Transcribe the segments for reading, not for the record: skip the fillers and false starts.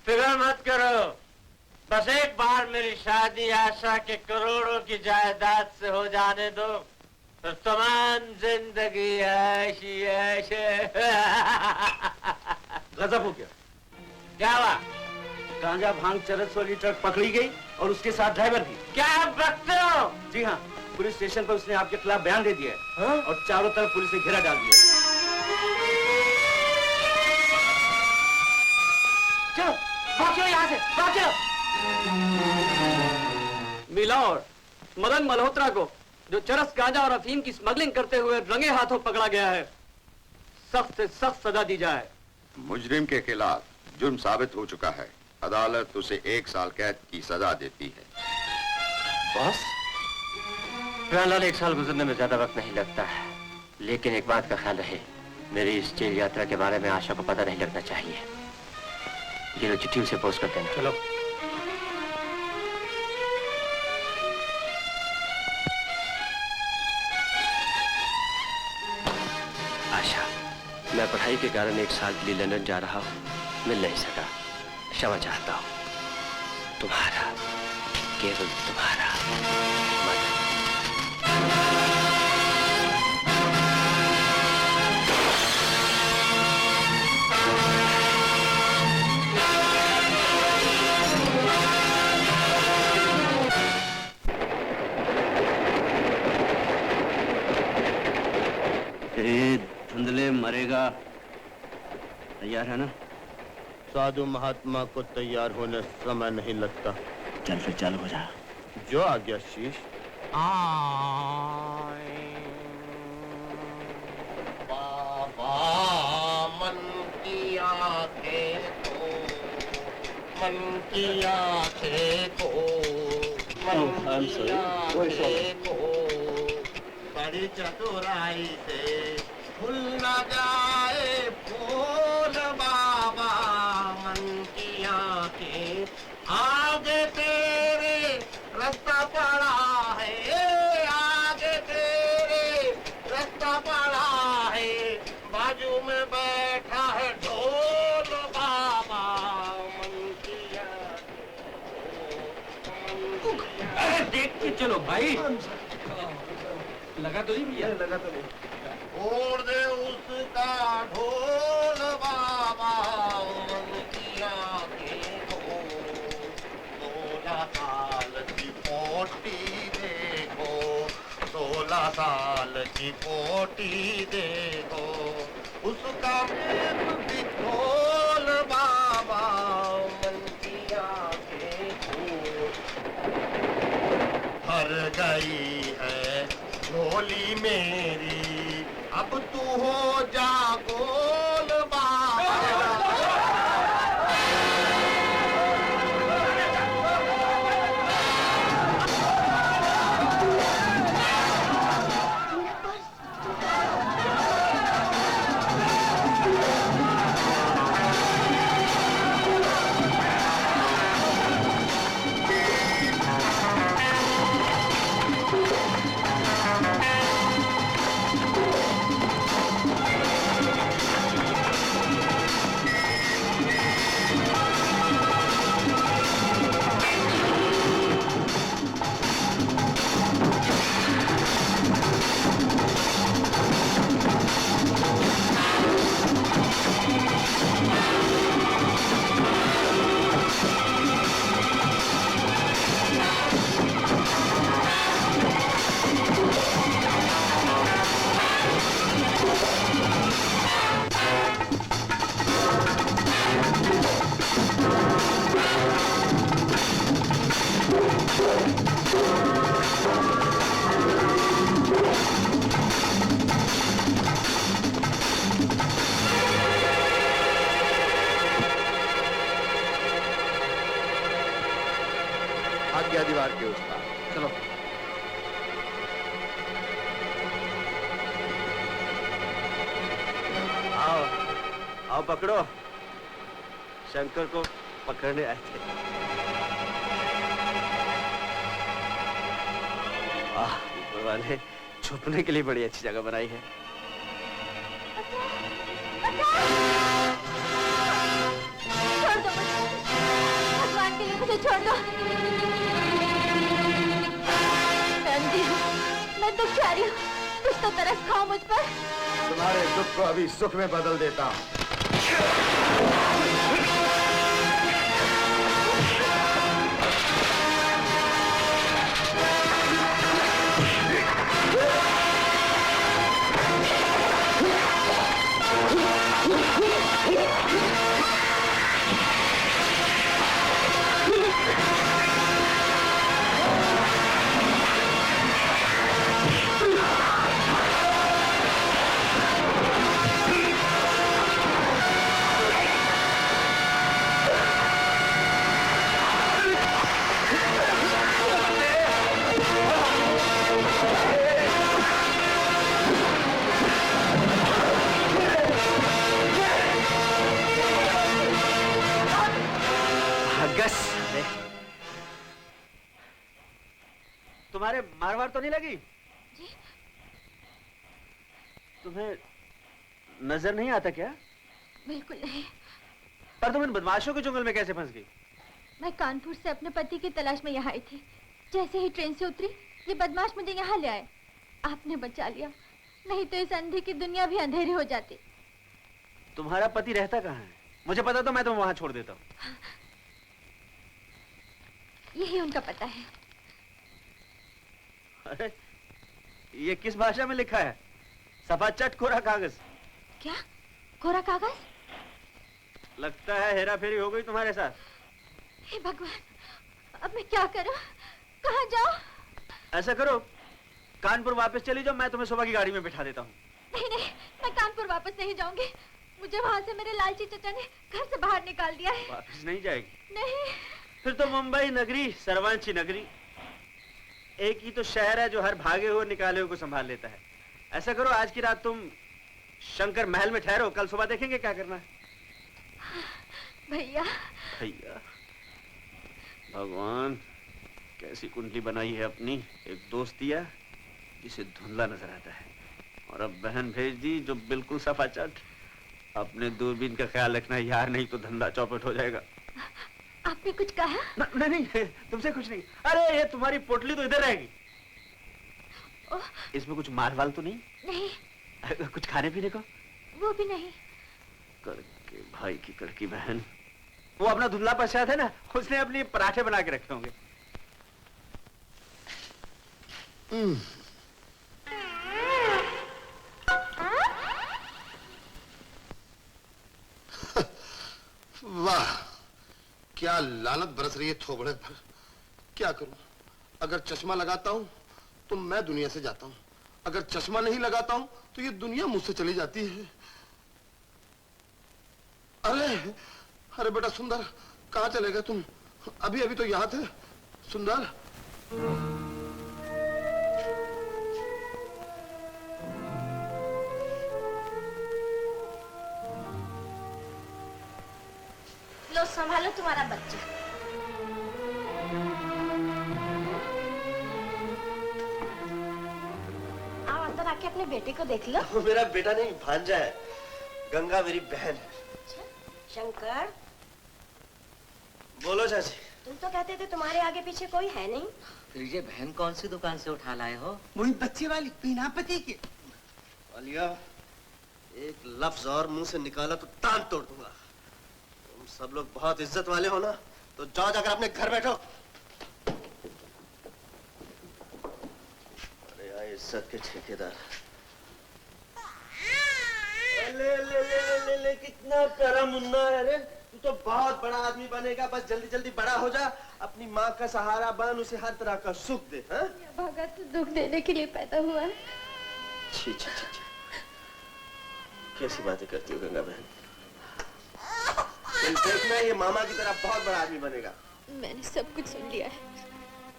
फिक्र मत करो, बस एक बार मेरी शादी आशा के करोड़ों की जायदाद से हो जाने दो, तो तमाम जिंदगी ऐशी ऐशे। गजब हो गया। क्या हुआ? गांजा भांग चरस वाली ट्रक पकड़ी गई और उसके साथ ड्राइवर भी। क्या आप बकते हो? जी हाँ, पुलिस स्टेशन पर उसने आपके खिलाफ बयान दे दिया है और चारों तरफ पुलिस ने घेरा डाल दिया। चलो भागो यहाँ से, भागो। मिलॉर्ड, मदन मल्होत्रा को जो चरस गांजा और अफीम की स्मगलिंग करते हुए रंगे हाथों पकड़ा गया है, सख्त से सख्त सजा दी जाए। मुजरिम के खिलाफ जुर्म साबित हो चुका है, अदालत उसे 1 साल कैद की सजा देती है। बॉस, प्यालाल 1 साल गुजरने में ज्यादा वक्त नहीं लगता है, लेकिन एक बात का ख्याल रहे, मेरी इस जेल यात्रा के बारे में आशा को पता नहीं लगना चाहिए। ये लो चिट्ठी उसे पोस्ट कर देना। चलो। आशा, मैं पढ़ाई के कारण 1 साल के लिए लंदन जा रहा हूँ, मिल नहीं सका, क्षमा चाहता हूँ। तुम्हारा, केवल तुम्हारा मदन। धुंधले मरेगा, तैयार है ना? साधु महात्मा को तैयार होने समय नहीं लगता। चल फिर चालू हो जा। जो आ गया शीश। बाबा मन की आंखें को, मन की आंखें को, मन की आंखें को, बड़ी चतुराई से खुल न जाए फूल। बाबा मन की आंखें, आगे तेरे रास्ता पड़ा है, आगे तेरे रास्ता पड़ा है, बाजू में बैठा है ढोल। बाबा मन की आंखें, देख के चलो भाई। लगा तो नहीं भैया? लगा तो नहीं। छोड़ दे उसका ढोल। बाबा मन की आंखें को, 16 साल की पोटी देखो, 16 साल की पोटी देखो, उसका मुंह भी खोल। बाबा मन की आंखें को, भर गई है झोली मेरी, अब तू हो जा गोल। बाबा आज्ञा दीवार के उस पार। चलो। आओ, आओ पकड़ो। शंकर को पकड़ने आए थे। वाह, ऊपर वाले छुपने के लिए बड़ी अच्छी जगह बनाई है। छोड़ दो मुझे, भगवान के लिए मुझे छोड़ दो। मैं अंधी हूँ, मैं दुखियारी हूँ, कुछ तो तरस खाओ मुझ पर। तुम्हारे दुख को अभी सुख में बदल देता हूँ। तुम्हारे मार तो नहीं लगी? जी? तुम्हें नजर नहीं आता क्या? बिल्कुल नहीं। पर तुम इन बदमाशों के जंगल में कैसे फंस गई? मैं कानपुर से अपने पति की तलाश में यहाँ आई थी। जैसे ही ट्रेन से उतरी, ये बदमाश मुझे यहाँ ले आए। आपने बचा लिया, नहीं तो इस अंधे की दुनिया भी अंधेरी हो जाती। तुम्हारा पति रहता कहाँ है? मुझे पता तो मैं तुम्हें वहां छोड़ देता हूँ। यही उनका पता है। अरे, ये किस भाषा में लिखा है? सफा चट कोरा कागज। क्या? कोरा कागज? लगता है हेरा फेरी हो गई तुम्हारे साथ। हे भगवान, अब मैं क्या करूं? कहाँ जाऊं? ऐसा करो, कानपुर वापस चली जाओ, मैं तुम्हें सुबह की गाड़ी में बिठा देता हूँ। नहीं नहीं, मैं कानपुर वापस नहीं जाऊंगी। मुझे वहां से मेरे लालची चचा ने घर से बाहर निकाल दिया है। वापस नहीं जाएगी? नहीं। फिर तो मुंबई नगरी, सर्वांची नगरी, एक ही तो शहर है जो हर भागे हुए निकाले हुए को संभाल लेता है। ऐसा करो, आज की रात तुम शंकर महल में ठहरो, कल सुबह देखेंगे क्या करना है। भैया। भैया, भगवान कैसी कुंडली बनाई है अपनी। एक दोस्त दिया जिसे धुंधला नजर आता है, और अब बहन भेज दी जो बिल्कुल सफा चट। अपने दूरबीन का ख्याल रखना यार, नहीं तो धंधा चौपट हो जाएगा। आपने कुछ कहा? नहीं, तुमसे कुछ नहीं। अरे, ये तुम्हारी पोटली तो इधर रहेगी। इसमें कुछ माल वाल तो नहीं? नहीं। कुछ खाने पीने को? वो भी नहीं। कड़के भाई की कड़की बहन, वो अपना धुंधला पश्चात है ना, उसने अपने पराठे बना के रखे होंगे। वाह, क्या लानत बरस रही है थोबड़े पर। क्या करूं? अगर चश्मा लगाता हूं तो मैं दुनिया से जाता हूं, अगर चश्मा नहीं लगाता हूं तो ये दुनिया मुझसे चली जाती है। अरे अरे बेटा सुंदर, कहां चले गए तुम? अभी अभी तो यहां थे। सुंदर, लो संभालो तुम्हारा बच्चा। आओ अंदर आके अपने बेटे को देख लो। वो मेरा बेटा नहीं, भांजा है। गंगा मेरी बहन है। शंकर, बोलो चाची। तुम तो कहते थे तुम्हारे आगे पीछे कोई है नहीं। फिर ये बहन कौन सी दुकान से उठा लाए हो? वही बच्चे वाली बिना पति के। अलिया, एक लफ्ज और मुंह से निकाला तो तान तोड़ दूंगा। तुम सब लोग बहुत इज्जत वाले हो ना, तो जाओ जाकर अपने घर बैठो। अरे यार, इज्जत के ठेकेदार। ले ले ले ले ले, कितना प्यारा मुन्ना है रे। तू तो बहुत बड़ा आदमी बनेगा, बस जल्दी जल्दी बड़ा हो जा, अपनी माँ का सहारा बन, उसे हर तरह का सुख दे। हाँ? भगत दुख देने के लिए पैदा हुआ है। छी छी छी छी, कैसी बातें करती हो गंगा बहन। तुम देखना, ये मामा की तरह बहुत बड़ा आदमी बनेगा। मैंने सब कुछ सुन लिया है।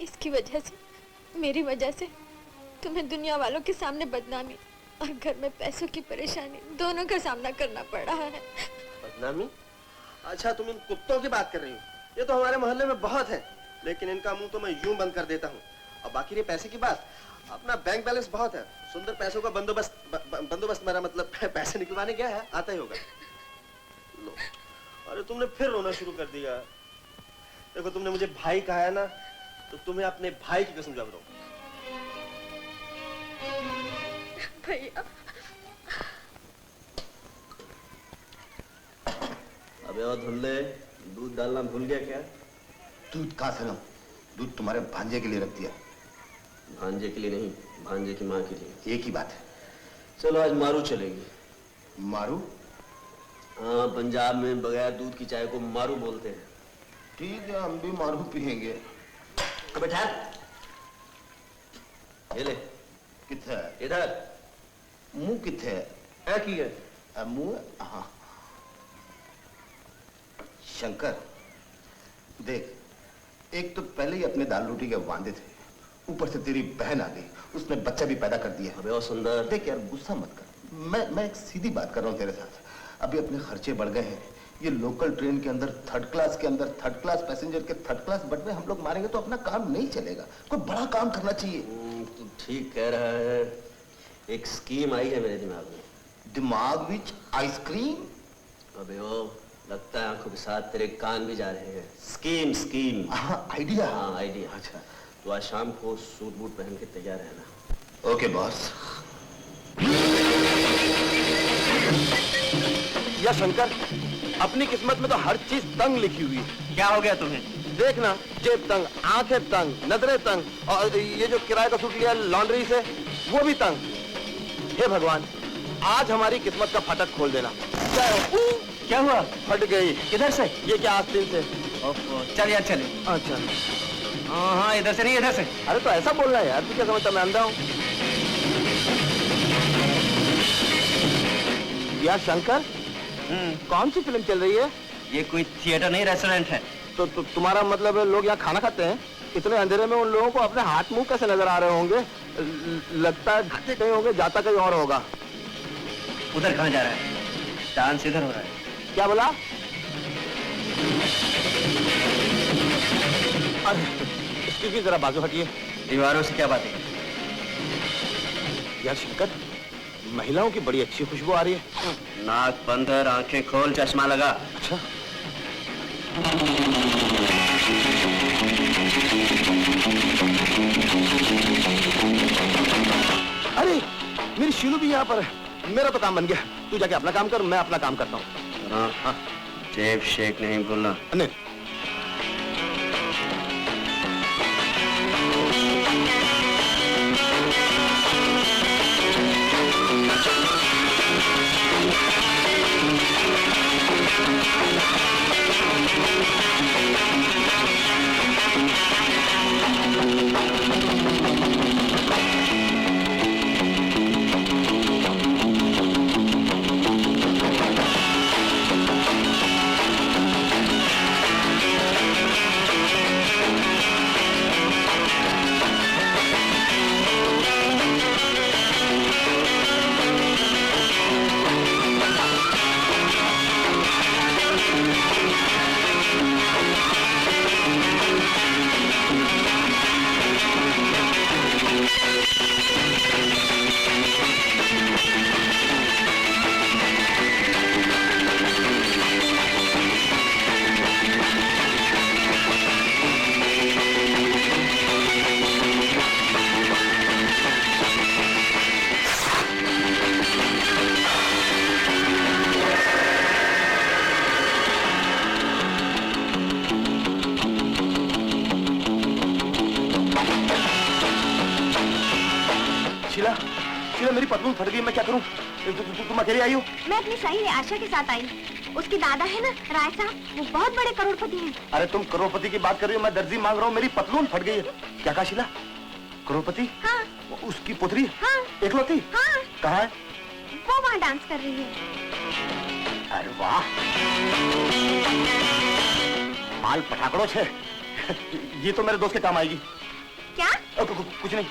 इसकी वजह से, मेरी वजह से तुम्हें दुनिया वालों के सामने बदनामी और घर में पैसों की परेशानी दोनों का सामना करना पड़ रहा है। बदनामी? अच्छा, तुम इन कुत्तों की बात कर रही हो। ये तो हमारे मोहल्ले में बहुत है, लेकिन इनका मुंह तो मैं यूं बंद कर देता हूँ। और बाकी ये पैसे की बात, अपना बैंक बैलेंस बहुत है, सुंदर पैसों का बंदोबस्त मेरा मतलब पैसे निकलवाने गया है, आता ही होगा। लो, अरे तुमने फिर रोना शुरू कर दिया। देखो तुमने मुझे भाई कहा है ना, तो तुम्हें अपने भाई की कसम जब रो। भैया अबे और धुल्ले, दूध डालना भूल गया क्या? दूध कहाँ से लाऊं? दूध तुम्हारे भांजे के लिए रख दिया। भांजे के लिए नहीं, भांजे की माँ के लिए। एक ही बात है। चलो आज मारू चलेगी। मारू? हाँ, पंजाब में बगैर दूध की चाय को मारू बोलते हैं। ठीक है, हम भी मारू पियेंगे। अबे ठहर, ये ले। किथे है? इधर। मुंह किथे है? है की है? मुंह? हाँ। शंकर, देख, एक तो पहले ही अपने दाल रोटी के वांदे थे, ऊपर से तेरी बहन आ गई, उसने बच्चा भी पैदा कर दिया। अबे और सुंदर, देख यार, गुस्सा मत कर। मैं एक सीधी बात कर रहा हूँ तेरे साथ। अभी अपने खर्चे बढ़ गए हैं। ये लोकल ट्रेन के अंदर थर्ड क्लास पैसेंजर के थर्ड क्लास बटवे हम लोग मारेंगे तो अपना काम नहीं चलेगा। कोई बड़ा काम करना चाहिए। तू ठीक कह रहा है। एक स्कीम आई है मेरे दिमाग में। दिमाग विच आइसक्रीम? अबे ओ, लगता है आंखों के साथ तेरे कान भी जा रहे हैं। स्कीम। आइडिया? हाँ, आइडिया। अच्छा, तो आज शाम को सूट बूट पहन के तैयार रहना। Okay boss. या शंकर, अपनी किस्मत में तो हर चीज तंग लिखी हुई है। क्या हो गया तुम्हें? देखना, जेब तंग, आंखें तंग, नजरें तंग, और ये जो किराए का सूट लिया लॉन्ड्री से वो भी तंग। हे भगवान, आज हमारी किस्मत का फाटक खोल देना। क्या हुआ? फट गई। किधर से? ये क्या आस्तीन से? चल यार चले। अच्छा, हाँ, इधर से नहीं, इधर से। अरे तो ऐसा बोल रहा है यार, तू क्या समझता मैं अंधा हूँ? यार शंकर, कौन सी फिल्म चल रही है? ये कोई थिएटर नहीं, रेस्टोरेंट है। तो तुम्हारा मतलब है लोग यहाँ खाना खाते हैं? इतने अंधेरे में उन लोगों को अपने हाथ मुंह कैसे नजर आ रहे होंगे? लगता है खाते कहीं होंगे, जाता कहीं और होगा। उधर कहाँ जा रहा है? डांस इधर हो रहा है। क्या बोला? अरे इसकी जरा बाजू हटिए। दीवारों से क्या बातें? यार शंकर, महिलाओं की बड़ी अच्छी खुशबू आ रही है। नाक बंद कर, आंखें खोल, चश्मा लगा। अच्छा। अरे मेरी शीलू भी यहाँ पर है। मेरा तो काम बन गया। तू जाके अपना काम कर, मैं अपना काम करता हूँ। हाँ, जेब शेक नहीं बोलना। नहीं। शीला, मेरी पतलून फट गई, मैं क्या करूं? तुम अकेली आई हो? मैं अपनी सही आशा के साथ आई। उसके दादा है ना राय साहब, वो बहुत बड़े करोड़पति हैं। अरे तुम करोड़पति की बात कर रही हो, मैं दर्जी मांग रहा हूँ। मेरी पतलून फट गई है। क्या कहा शीला? करोड़पति? हाँ। उसकी पुत्री? हाँ। एकलौती? हाँ। कहाँ है? वो वहाँ डांस कर रही है। अरे वाह, माल पटाखड़ों छे। ये तो मेरे दोस्त के काम आएगी। क्या? कुछ नहीं।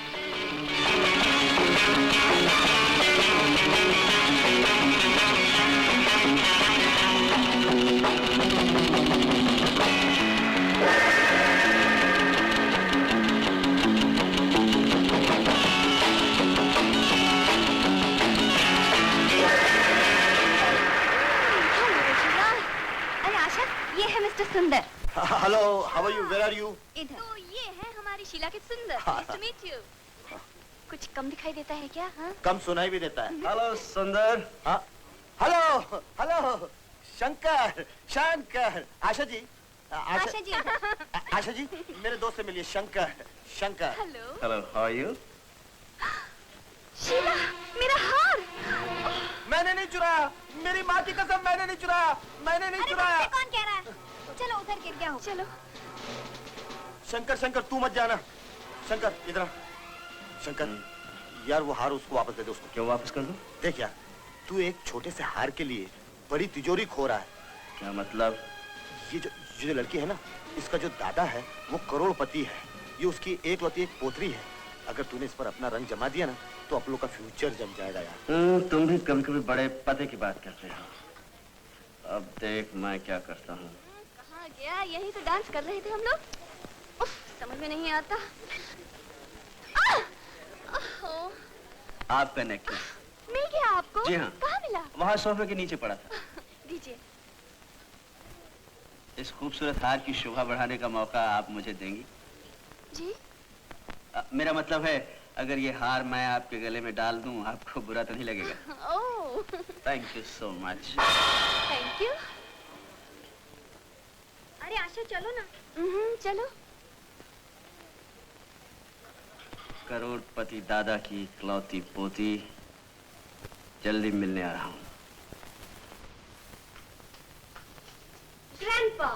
Sundar. Hello, how are you, where are you? इधर। तो ये है हमारी शीला के सुंदर। Nice to meet you। कुछ कम दिखाई देता है क्या? हाँ? कम सुनाई भी देता है। हेलो सुंदर। हाँ, हेलो हेलो, शंकर शंकर, आशा जी, आशा जी। आशा जी, मेरे दोस्त से मिलिए, Shankar Shankar. Hello. Hello, how are you? Sheela, मेरा हार। मैंने नहीं चुराया, मेरी माँ की कसम, मैंने नहीं चुराया, मैंने नहीं चुराया। तुमसे कौन कह रहा है? चलो उधर गिर गया हो। चलो। शंकर शंकर, तू मत जाना। शंकर इधर आ। शंकर, यार वो हार उसको वापस दे दे। उसको क्यों वापस कर दूं? देख यार, तू एक छोटे से हार के लिए बड़ी तिजोरी खो रहा है। क्या मतलब? ये जो लड़की है ना, इसका जो दादा है वो करोड़पति है। ये उसकी एकलौती एक पोतरी है। अगर तूने इस पर अपना रंग जमा दिया ना, तो आप लोग का फ्यूचर जम जाएगा यार। तुम भी कभी कभी बड़े पते की बात करते हो। अब देख मैं क्या करता हूँ। कहाँ गया? यही तो डांस कर रहे थे हम लोग। उफ, समझ में नहीं आता। आपका नेकलेस मिल गया आपको? जी हाँ। कहाँ मिला? वहाँ सोफे के नीचे पड़ा था। दीजिए। इस खूबसूरत हार की शोभा बढ़ाने का मौका आप मुझे देंगी? जी? मेरा मतलब है, अगर ये हार मैं आपके गले में डाल दूं, आपको बुरा तो नहीं लगेगा? Oh. Thank you so much. Thank you. अरे आशा चलो ना। चलो। करोड़पति दादा की इकलौती पोती, जल्दी मिलने आ रहा हूँ। ग्रैंडपा,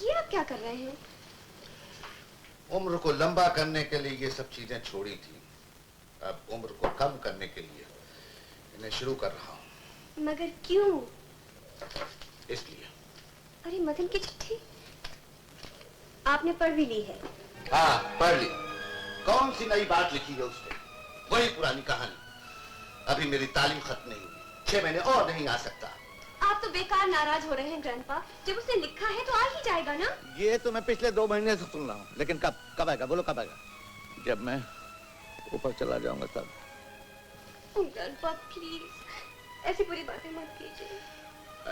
ये आप क्या कर रहे हैं? उम्र को लंबा करने के लिए ये सब चीजें छोड़ी थी। अब उम्र को कम करने के लिए इन्हें शुरू कर रहा हूँ। मगर क्यों? इसलिए। अरे मदन की चिट्ठी आपने पढ़ भी ली है? हाँ, पढ़ ली। कौन सी नई बात लिखी है उसने? वही पुरानी कहानी। अभी मेरी तालीम खत्म नहीं हुई, 6 महीने और नहीं आ सकता। आप तो बेकार नाराज हो रहे हैं ग्रैंडपा। जब उसने लिखा है तो आ ही जाएगा ना। ये तो मैं पिछले 2 महीने से सुन रहा हूँ, लेकिन कब आएगा? बोलो कब आएगा? जब मैं ऊपर चला जाऊंगा तब। ग्रैंडपा प्लीज, ऐसी बुरी बातें मत कीजिए।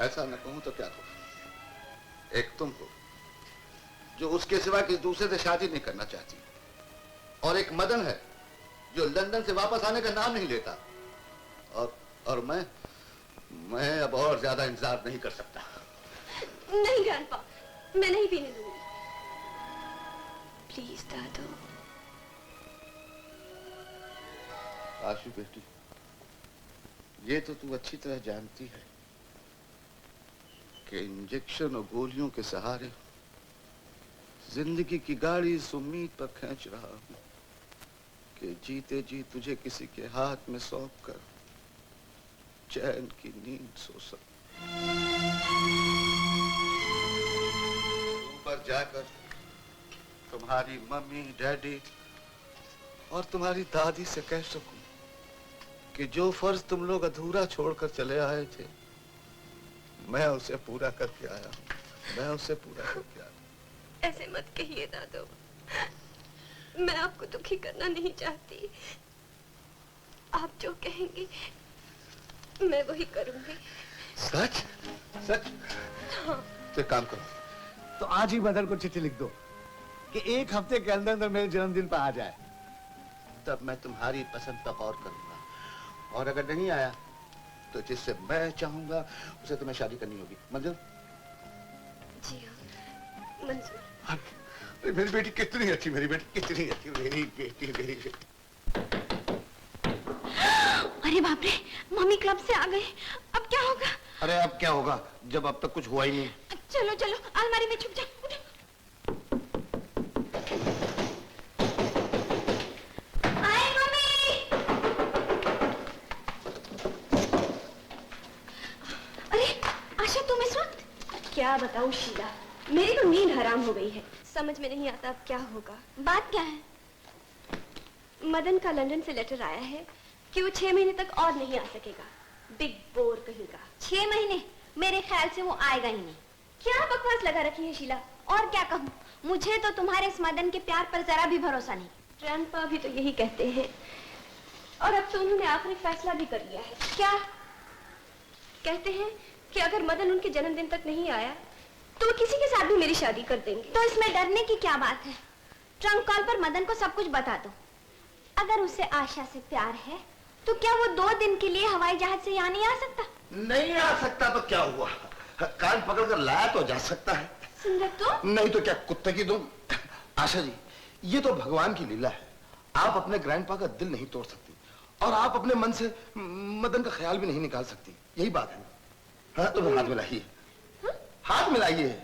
ऐसा न कहूं तो क्या कहूं? एक तुम हो जो उसके सिवा किसी दूसरे से शादी नहीं करना चाहती, और एक मदन है जो लंदन से वापस आने का नाम नहीं लेता। और मैं अब और ज्यादा इंतजार नहीं कर सकता। नहीं ग्रैंडपा, मैं नहीं पीने दूंगी। प्लीज दादू। आशु बेटी, ये तो तू अच्छी तरह जानती है कि इंजेक्शन और गोलियों के सहारे जिंदगी की गाड़ी इस उम्मीद पर खींच रहा हूं कि जीते जी तुझे किसी के हाथ में सौंप कर चैन की नींद सो सकूं। ऊपर जाकर तुम्हारी मम्मी, डैडी और तुम्हारी दादी से कह सकूं कि जो फर्ज तुम लोग अधूरा छोड़कर चले आए थे, मैं उसे पूरा करके आया हूं। मैं उसे पूरा करके आया। ऐसे मत कहिए दादू, मैं आपको दुखी करना नहीं चाहती। आप जो कहेंगे मैं वही करूंगी। सच? सच? हाँ। तो एक काम करो, तो आज ही मदन को चिट्ठी लिख दो कि 1 हफ्ते के अंदर अंदर मेरे जन्मदिन पर आ जाए। तब मैं तुम्हारी पसंद पर गौर करूंगा, और अगर नहीं आया तो जिससे मैं चाहूंगा उसे तुम्हें शादी करनी होगी। मंजूर? जी हाँ, मंजूर। मेरी बेटी कितनी अच्छी, मेरी बेटी कितनी अच्छी, मेरी बेटी, मेरी बेटी। अरे बाप रे, मम्मी क्लब से आ गए। अब क्या होगा? अरे अब क्या होगा जब अब तक कुछ हुआ ही नहीं। चलो चलो, अलमारी में छुप जा। आए मम्मी। अरे आशा, तुम इस वक्त? क्या बताऊं शीला, मेरी तो नींद हराम हो गई है। समझ में नहीं आता अब क्या होगा। बात क्या है? मदन का लंदन से लेटर आया है कि वो 6 महीने तक और नहीं आ सकेगा। बिग बोर कहीं का। 6 महीने? मेरे ख्याल से वो आएगा ही नहीं। क्या बकवास लगा रखी है शीला। और क्या कहूँ, मुझे तो तुम्हारे इस मदन के प्यार पर जरा भी भरोसा नहीं। ग्रैंडपा भी तो यही कहते हैं, और अब तो उन्होंने आखिरी फैसला भी कर लिया है। क्या कहते हैं? कि अगर मदन उनके जन्मदिन तक नहीं आया तो वो किसी के साथ भी मेरी शादी कर देंगे। तो इसमें डरने की क्या बात है? ट्रंक कॉल पर मदन को सब कुछ बता दो। अगर उसे आशा से प्यार है तो क्या वो 2 दिन के लिए हवाई जहाज से यहाँ नहीं आ सकता? नहीं आ सकता तो क्या हुआ, कान पकड़कर लाया तो जा सकता है। सुंदर तो नहीं तो क्या कुत्ते की दुम। आशा जी, ये तो भगवान की लीला है। आप अपने ग्रैंडपा का दिल नहीं तोड़ सकती और आप अपने मन से मदन का ख्याल भी नहीं निकाल सकती, यही बात है। हाँ तो हाथ मिलाइए, हाथ मिलाइए।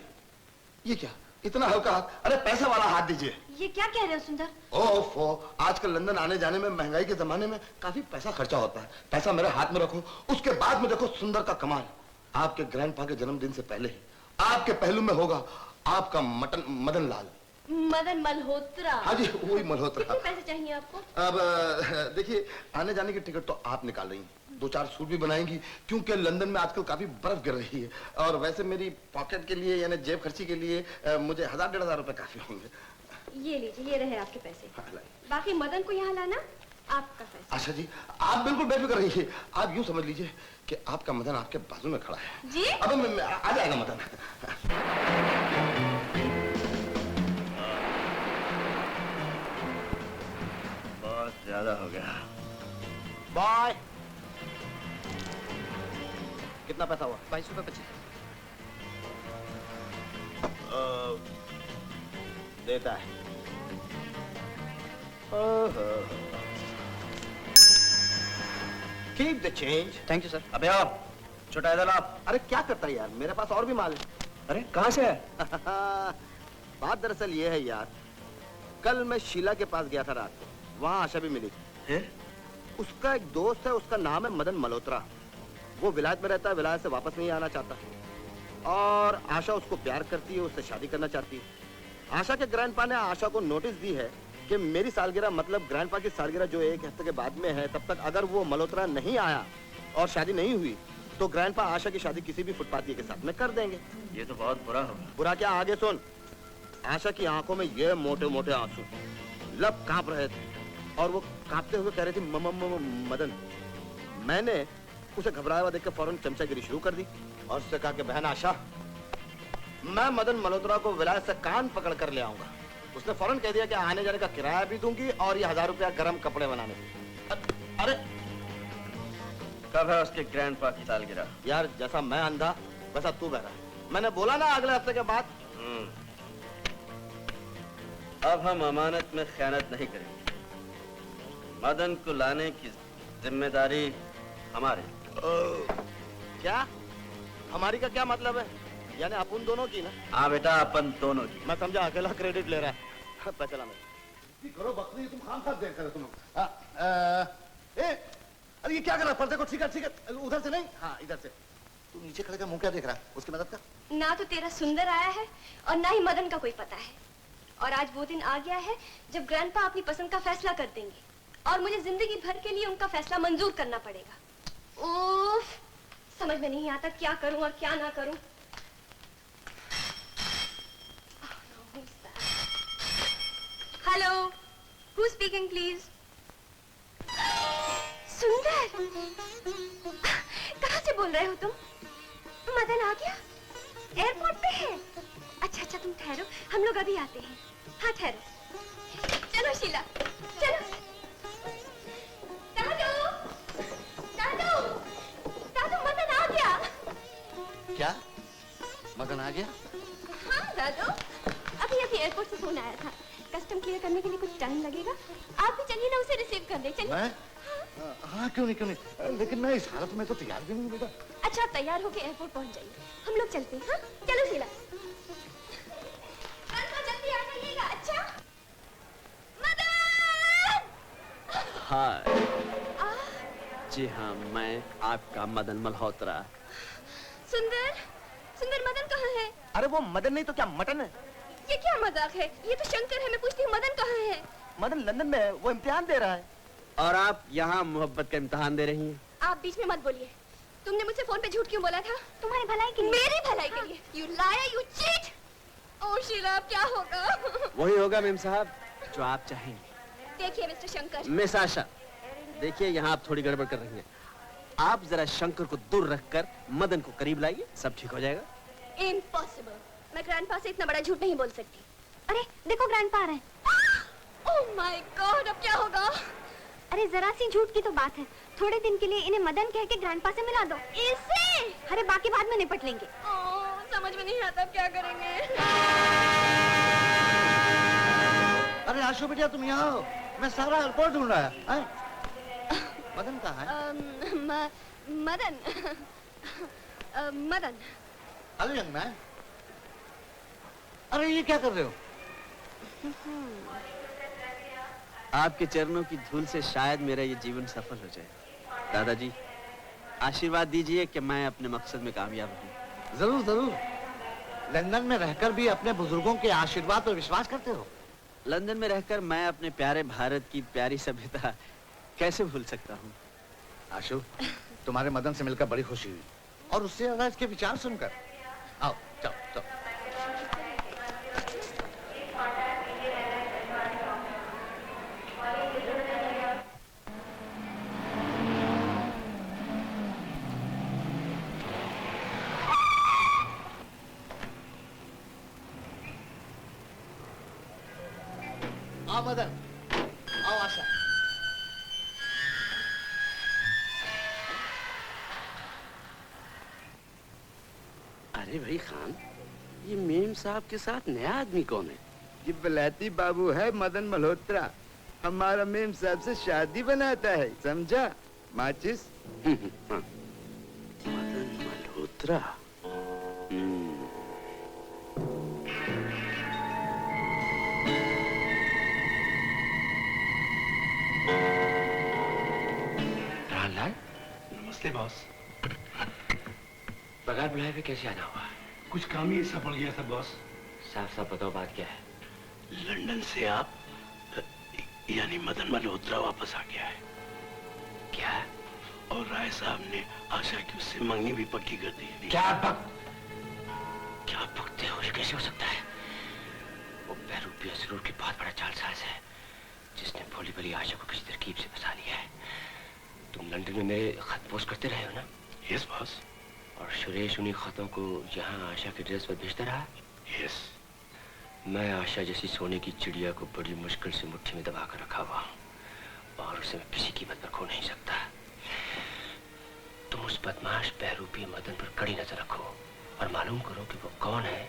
ये क्या इतना हल्का हाथ? अरे पैसा वाला हाथ दीजिए। ये क्या कह रहे हो सुंदर? ओफो, आजकल लंदन आने जाने में महंगाई के जमाने में काफी पैसा खर्चा होता है। पैसा मेरे हाथ में रखो, उसके बाद में देखो सुंदर का कमाल। आपके ग्रैंडपा के जन्मदिन से पहले आपके पहलू में होगा आपका मदन लाल। मदन मल्होत्रा। हाँ जी, वही मल्होत्रा। कितने पैसे चाहिए आपको? अब देखिए, आने जाने की टिकट तो आप निकाल रही हैं, 2-4 सूट भी बनाएंगी क्योंकि लंदन में आजकल काफी बर्फ गिर रही है। और वैसे मेरी पॉकेट के लिए यानी जेब खर्ची के लिए मुझे 1000-1500 रुपए काफी होंगे। ये लीजिए, ये रहे आपके पैसे। बाकी मदन को यहाँ लाना आपका फैसला। आशा जी, आप बिल्कुल बेफिक्र रहिए। आप यूं समझ लीजिए कि आपका मदन आपके बाजू में खड़ा है। जी? अब आ जाएगा मदन। बहुत ज्यादा हो गया। बाय। कितना पैसा हुआ? 22 रुपए 25। देता है। Keep the change. Thank you sir. अबे आओ, छोटा इधर आप। अरे क्या करता है यार, मेरे पास और भी माल है। अरे कहाँ से है? बात दरअसल ये है यार, कल मैं शीला के पास गया था रात को, वहाँ आशा भी मिली थी। उसका एक दोस्त है, उसका नाम है मदन मल्होत्रा। वो विलायत में रहता है, विलायत से वापस नहीं आना चाहता और आशा उसको प्यार करती है, उससे शादी करना चाहती है। आशा के ग्रैंडपा ने आशा को नोटिस दी है कि मेरी सालगिरह मतलब ग्रैंडपा की सालगिरह जो 1 हफ्ते के बाद में है, तब तक अगर वो मल्होत्रा नहीं आया और शादी नहीं हुई तो ग्रैंडपा आशा की शादी किसी भी फुटपाथी के साथ में कर देंगे। ये तो बहुत बुरा होगा। बुरा क्या, आगे सुन। आशा की आंखों में ये मोटे मोटे आंसू, लब कांप रहे थे और वो कांपते हुए कह रही थी मदन। मैंने उसे घबराया हुआ देख के फौरन चमचागिरी शुरू कर दी और उससे कहा कि बहन आशा, मैं मदन मल्होत्रा को विलायत से कान पकड़ कर ले आऊंगा। उसने फौरन कह दिया कि आने जाने का किराया भी दूंगी और ये 1000 रुपया गरम कपड़े बनाने के। अरे कब है उसके ग्रैंडपा की सालगिरह? यार जैसा मैं अंधा वैसा तू बहरा। मैंने बोला ना अगले हफ्ते के बाद। अब हम अमानत में खयानत नहीं करेंगे। मदन को लाने की जिम्मेदारी हमारी। क्या? हमारी का क्या मतलब है? यानी अपन दोनों की ना? हाँ बेटा, अपन दोनों की। मैं समझा अकेला क्रेडिट ले रहा है। पैसा करो बकरी, तुम खामखा देख कर तुम। अरे ये क्या कर रहा है? पर्दे को ठीक है, उधर से नहीं, हाँ इधर से। तू नीचे खड़े का मुंह क्या देख रहा है? उसकी मदद कर। ना तो तेरा सुंदर आया है और ना ही मदन का कोई पता है। और आज वो दिन आ गया है जब ग्रैंडपा अपनी पसंद का फैसला कर देंगे और मुझे जिंदगी भर के लिए उनका फैसला मंजूर करना पड़ेगा। उफ, समझ में नहीं आता क्या करूं और क्या ना करूं। Hello, who speaking please? सुंदर, कहाँ से बोल रहे हो तुम? मदन आ गया? एयरपोर्ट पे है? अच्छा तुम ठहरो, हम लोग अभी आते हैं। हाँ ठहरो। चलो शीला, चलो। दादू, मदन आ गया। क्या? मदन आ गया? हाँ दादू, अभी एयरपोर्ट से फोन आया था। कस्टम क्लियर करने के लिए कुछ टाइम लगेगा। आप भी चलिए ना, उसे रिसीव कर ले। चलिए। हाँ क्यों नहीं, लेकिन मैं इस हालत में तो तैयार भी नहीं बेटा। अच्छा, तैयार होके एयरपोर्ट पहुंच जाइए, हम लोग चलते हैं। हाँ चलो शीला, जल्दी आ जाइएगा। अच्छा मदन। हाँ जी हाँ, मैं आपका मदन मल्होत्रा। सुंदर मदन कहाँ है? अरे वो मदन नहीं तो क्या मटन है? ये क्या मजाक है? ये तो शंकर है। मैं पूछती हूँ मदन कहाँ है? मदन लंदन में है, वो इम्तिहान दे रहा है। और आप यहाँ मोहब्बत का इम्तिहान दे रही हैं? आप बीच में मत बोलिए। तुमने मुझसे फोन पे झूठ क्यों बोला था? तुम्हारी भलाई के लिए। मेरी भलाई के लिए? You liar, you cheat. Oh Sheela, अब क्या होगा? वही होगा मेम साहब जो आप चाहेंगे। देखिए मिस्टर शंकर। मिस आशा, देखिए यहाँ आप थोड़ी गड़बड़ कर रही हैं। आप जरा शंकर को दूर रखकर मदन को करीब लाइए, सब ठीक हो जाएगा। इम्पॉसिबल, मैं ग्रैंडपा से इतना बड़ा झूठ नहीं बोल सकती। अरे देखो ग्रैंडपा आ रहे हैं। ओह माय गॉड, अब क्या होगा? अरे जरा सी झूठ की तो बात है, थोड़े दिन के लिए इन्हें मदन कह के ग्रैंडपा से मिला दो। इसे? अरे बाकी बाद में निपट लेंगे। समझ में नहीं आता अब क्या करेंगे। अरे आशु बेटिया तुम यहाँ हो, मैं सारा एयरपोर्ट ढूंढ रहा है। मदन कहाँ है? Madan Madan. Hello young man. अरे ये क्या कर रहे हो? आपके चरणों की धूल से शायद मेरा ये जीवन सफल हो जाए। दादाजी आशीर्वाद दीजिए कि मैं अपने मकसद में कामयाब हूँ। जरूर जरूर। लंदन में रहकर भी अपने बुजुर्गों के आशीर्वाद पर विश्वास करते हो? लंदन में रहकर मैं अपने प्यारे भारत की प्यारी सभ्यता कैसे भूल सकता हूँ। आशु, तुम्हारे मदन से मिलकर बड़ी खुशी हुई, और उससे ज्यादा इसके विचार सुनकर। आओ जाओ जाओ। आओ मदन, आओ आशा। अरे भाई खान, ये मेम साहब के साथ नया आदमी कौन है? ये बलाती बाबू है मदन मल्होत्रा, हमारा मेम साहब से शादी बनाता है, समझा? माचिस। हाँ। मदन मल्होत्रा। रामलाल, नमस्ते बॉस। बगैर बुलाए भी कैसे आना हुआ? कुछ काम ही ऐसा पड़ गया था बॉस। साफ साफ बताओ बात क्या है? लंदन से आप यानी मदन मल्होत्रा वापस आ गया है। क्या? और राय साहब ने आशा की उससे मंगनी भी पक्की कर दी है। क्या बकते हो? ये कैसे हो सकता है? वो बहरूपी असरूर की बहुत बड़ा चालसाज है, जिसने भोली भली आशा को किसी तरकीब से फंसा लिया है। तुम लंदन में मेरे खत पोस्ट करते रहे हो ना? Yes boss. और सुरेश उन्हीं खतों को यहाँ आशा के ड्रेस पर भेजता रहा? यस। मैं आशा जैसी सोने की चिड़िया को बड़ी मुश्किल से मुट्ठी में दबा कर रखा हुआ, और उसे मैं किसी कीमत पर खो नहीं सकता। तुम उस बदमाश बहरूपी मदन पर कड़ी नजर रखो और मालूम करो कि वो कौन है,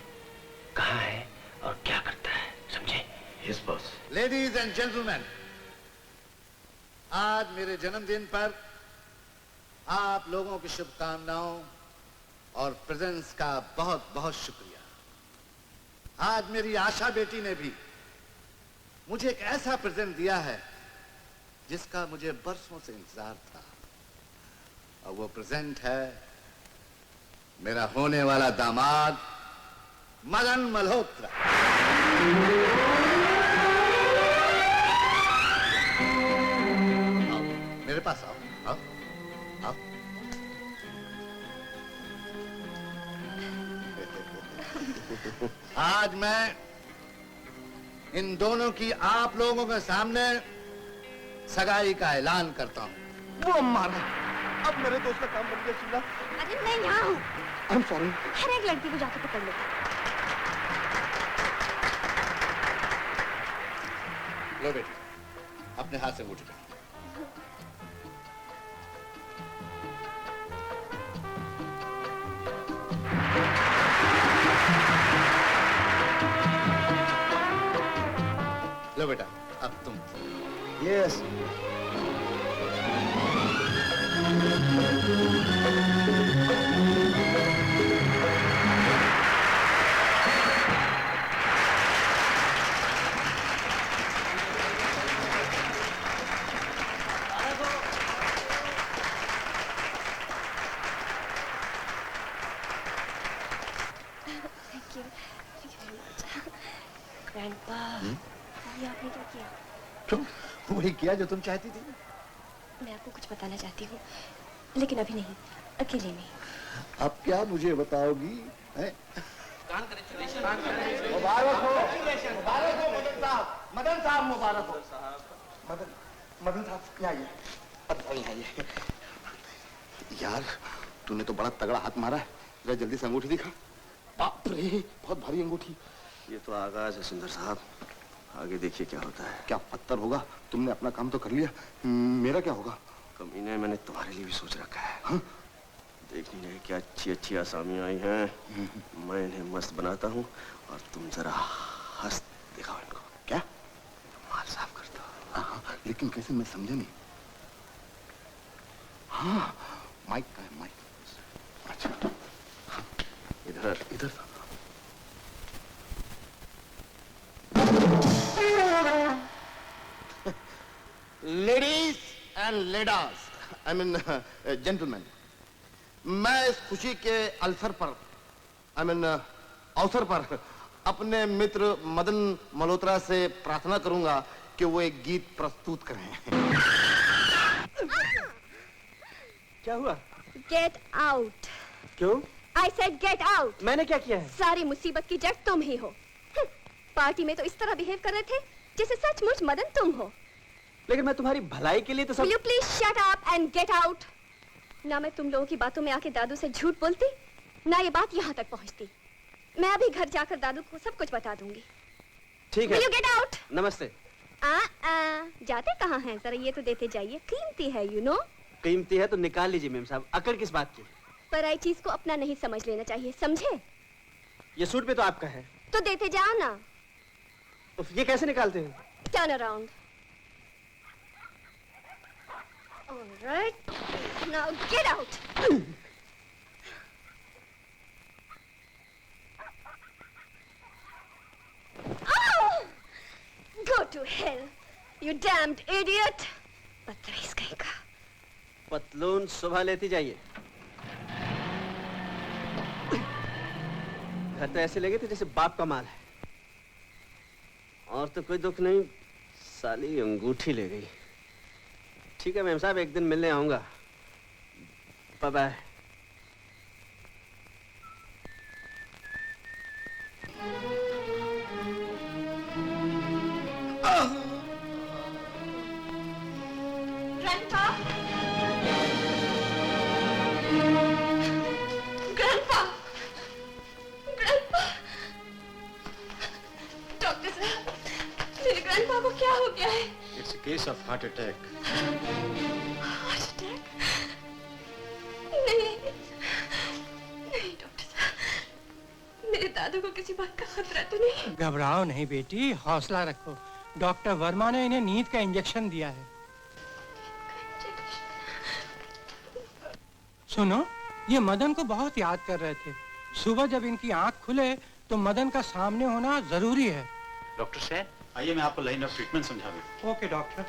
कहाँ है और क्या करता है, समझे? Yes boss. Ladies and gentleman, आज मेरे जन्मदिन पर आप लोगों की शुभकामनाओं और प्रेजेंस का बहुत बहुत शुक्रिया। आज मेरी आशा बेटी ने भी मुझे एक ऐसा प्रेजेंट दिया है जिसका मुझे बरसों से इंतजार था, और वो प्रेजेंट है मेरा होने वाला दामाद मदन मल्होत्रा। आओ, मेरे पास आओ, आओ, आओ। आज मैं इन दोनों की आप लोगों के सामने सगाई का ऐलान करता हूँ। वो मारा, अब मेरे दोस्त का काम बन गया शीला। अरे मैं यहाँ हूँ। I am sorry. हर एक लड़की को जाके पकड़ लो। लो बेटी, अपने हाथ से मुझे लो बेटा, अब तुम। यस। ग्रैंडपा, ये आपने क्या किया? तुम वही किया जो तुम चाहती थी। मैं आपको कुछ बताना चाहती हूँ, लेकिन अभी नहीं, अकेले में। अब क्या मुझे बताओगी? मुबारक हो मदन साहब, मदन साहब मुबारक हो। मदन साहब क्या आइए, अब आइए। यार तूने तो बड़ा तगड़ा हाथ मारा है, जरा जल्दी से अंगूठी दिखा। बाप रे, बहुत भारी अंगूठी। ये तो आगाज है सुंदर साहब, आगे देखिए क्या होता है। क्या पत्थर होगा? तुमने अपना काम तो कर लिया, मेरा क्या होगा? कमीने, मैंने तुम्हारे लिए भी सोच रखा है। हाँ? देखनी है क्या अच्छी अच्छी आसामियां आई हैं। मैं इन्हें मस्त बनाता हूँ और तुम जरा हंस दिखाओ इनको। क्या? माल साफ कर दो। हाँ, लेकिन कैसे, मैं समझा नहीं। हाँ, माइक का है, माइक। अच्छा हाँ, इधर इधर। Ladies and ladies, I mean gentleman, मैं इस खुशी के अवसर पर, आई मीन अवसर पर अपने मित्र मदन मल्होत्रा से प्रार्थना करूंगा कि वो एक गीत प्रस्तुत करें। क्या हुआ? Get out. क्यों? I said get out. मैंने क्या किया है? सारी मुसीबत की जड़ तुम ही हो। पार्टी में तो इस तरह बिहेव कर रहे थे जैसे सचमुच मदन तुम हो। लेकिन मैं तुम्हारी भलाई के लिए तो सब... Will you please shut up and get out? ना मैं तुम लोगों की बातों में आके दादू से झूठ बोलती, ना ये बात यहाँ तक पहुँचती। मैं अभी घर जाकर दादू को सब कुछ बता दूंगी। ठीक है। Will you get out? नमस्ते। जाते कहाँ हैं? जरा ये तो देते जाइए, कीमती है, you know? कीमती है तो निकाल लीजिए मेम साहब। अकड़ किस बात की? पराई चीज को अपना नहीं समझ लेना चाहिए, समझे? ये सूट पे तो आपका है। तो देते जाओ ना। ये कैसे निकालते हैं? Turn around. All right. Now get out. Oh! Go to hell, you damned idiot. बदतमीज कहीं का। पतलून सुबह लेती जाइए। घर तो ऐसे लगे थे जैसे बाप का माल है। और तो कोई दुख नहीं, साली अंगूठी ले गई। ठीक है मैम साहब, एक दिन मिलने आऊंगा। Bye bye. Grandpa? Grandpa? Grandpa? Doctor साहब, मेरे ग्रैंडपा को क्या हो गया है? It's a case of heart attack. Heart attack? नहीं, नहीं डॉक्टर साहब, मेरे दादू को किसी बात का खतरा तो नहीं? घबराओ नहीं बेटी, हौसला रखो। डॉक्टर वर्मा ने इन्हें नींद का इंजेक्शन दिया है। सुनो, ये मदन को बहुत याद कर रहे थे। सुबह जब इनकी आंख खुले तो मदन का सामने होना जरूरी है। डॉक्टर साहब, आइए मैं आपको लाइन ऑफ ट्रीटमेंट समझा दूं। Okay doctor.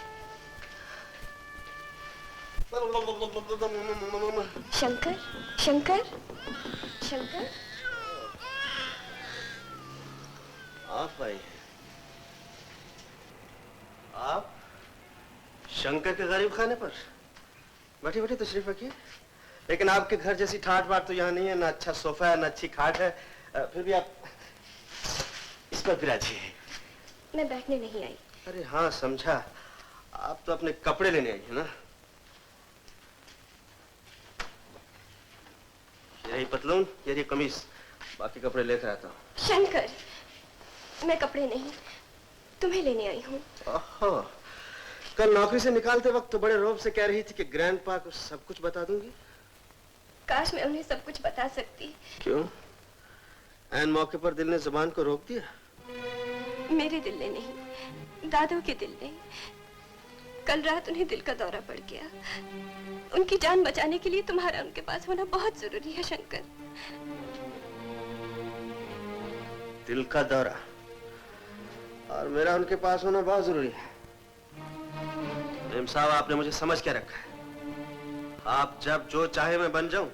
शंकर, शंकर, शंकर। आप आई? आप शंकर के गरीब खाने पर? बैठिए बैठिए, तशरीफ रखिए। लेकिन आपके घर जैसी ठाट बाट तो यहाँ नहीं है, ना अच्छा सोफा है, ना अच्छी खाट है। फिर भी आप इस पर विराजिए। मैं बैठने नहीं आई। अरे हाँ, समझा। आप तो अपने कपड़े लेने आई है ना? यही पतलून, यही कमीज, बाकी कपड़े लेकर आता हूँ। शंकर, मैं कपड़े नहीं, तुम्हें लेने आई हूँ। ओहो, कल नौकरी से निकालते वक्त तो बड़े रौब से कह रही थी कि ग्रैंडपा को सब कुछ बता दूंगी। काश मैं उन्हें सब कुछ बता सकती। क्यों? ऐन मौके पर दिल ने जुबान को रोक दिया? मेरे दिल ने नहीं, दादू के दिल ने। कल रात उन्हें दिल का दौरा पड़ गया। उनकी जान बचाने के लिए तुम्हारा उनके पास होना बहुत जरूरी है शंकर। दिल का दौरा और मेरा उनके पास होना बहुत जरूरी है। मेम साहब, आपने मुझे समझ क्या रखा है? आप जब जो चाहे मैं बन जाऊं।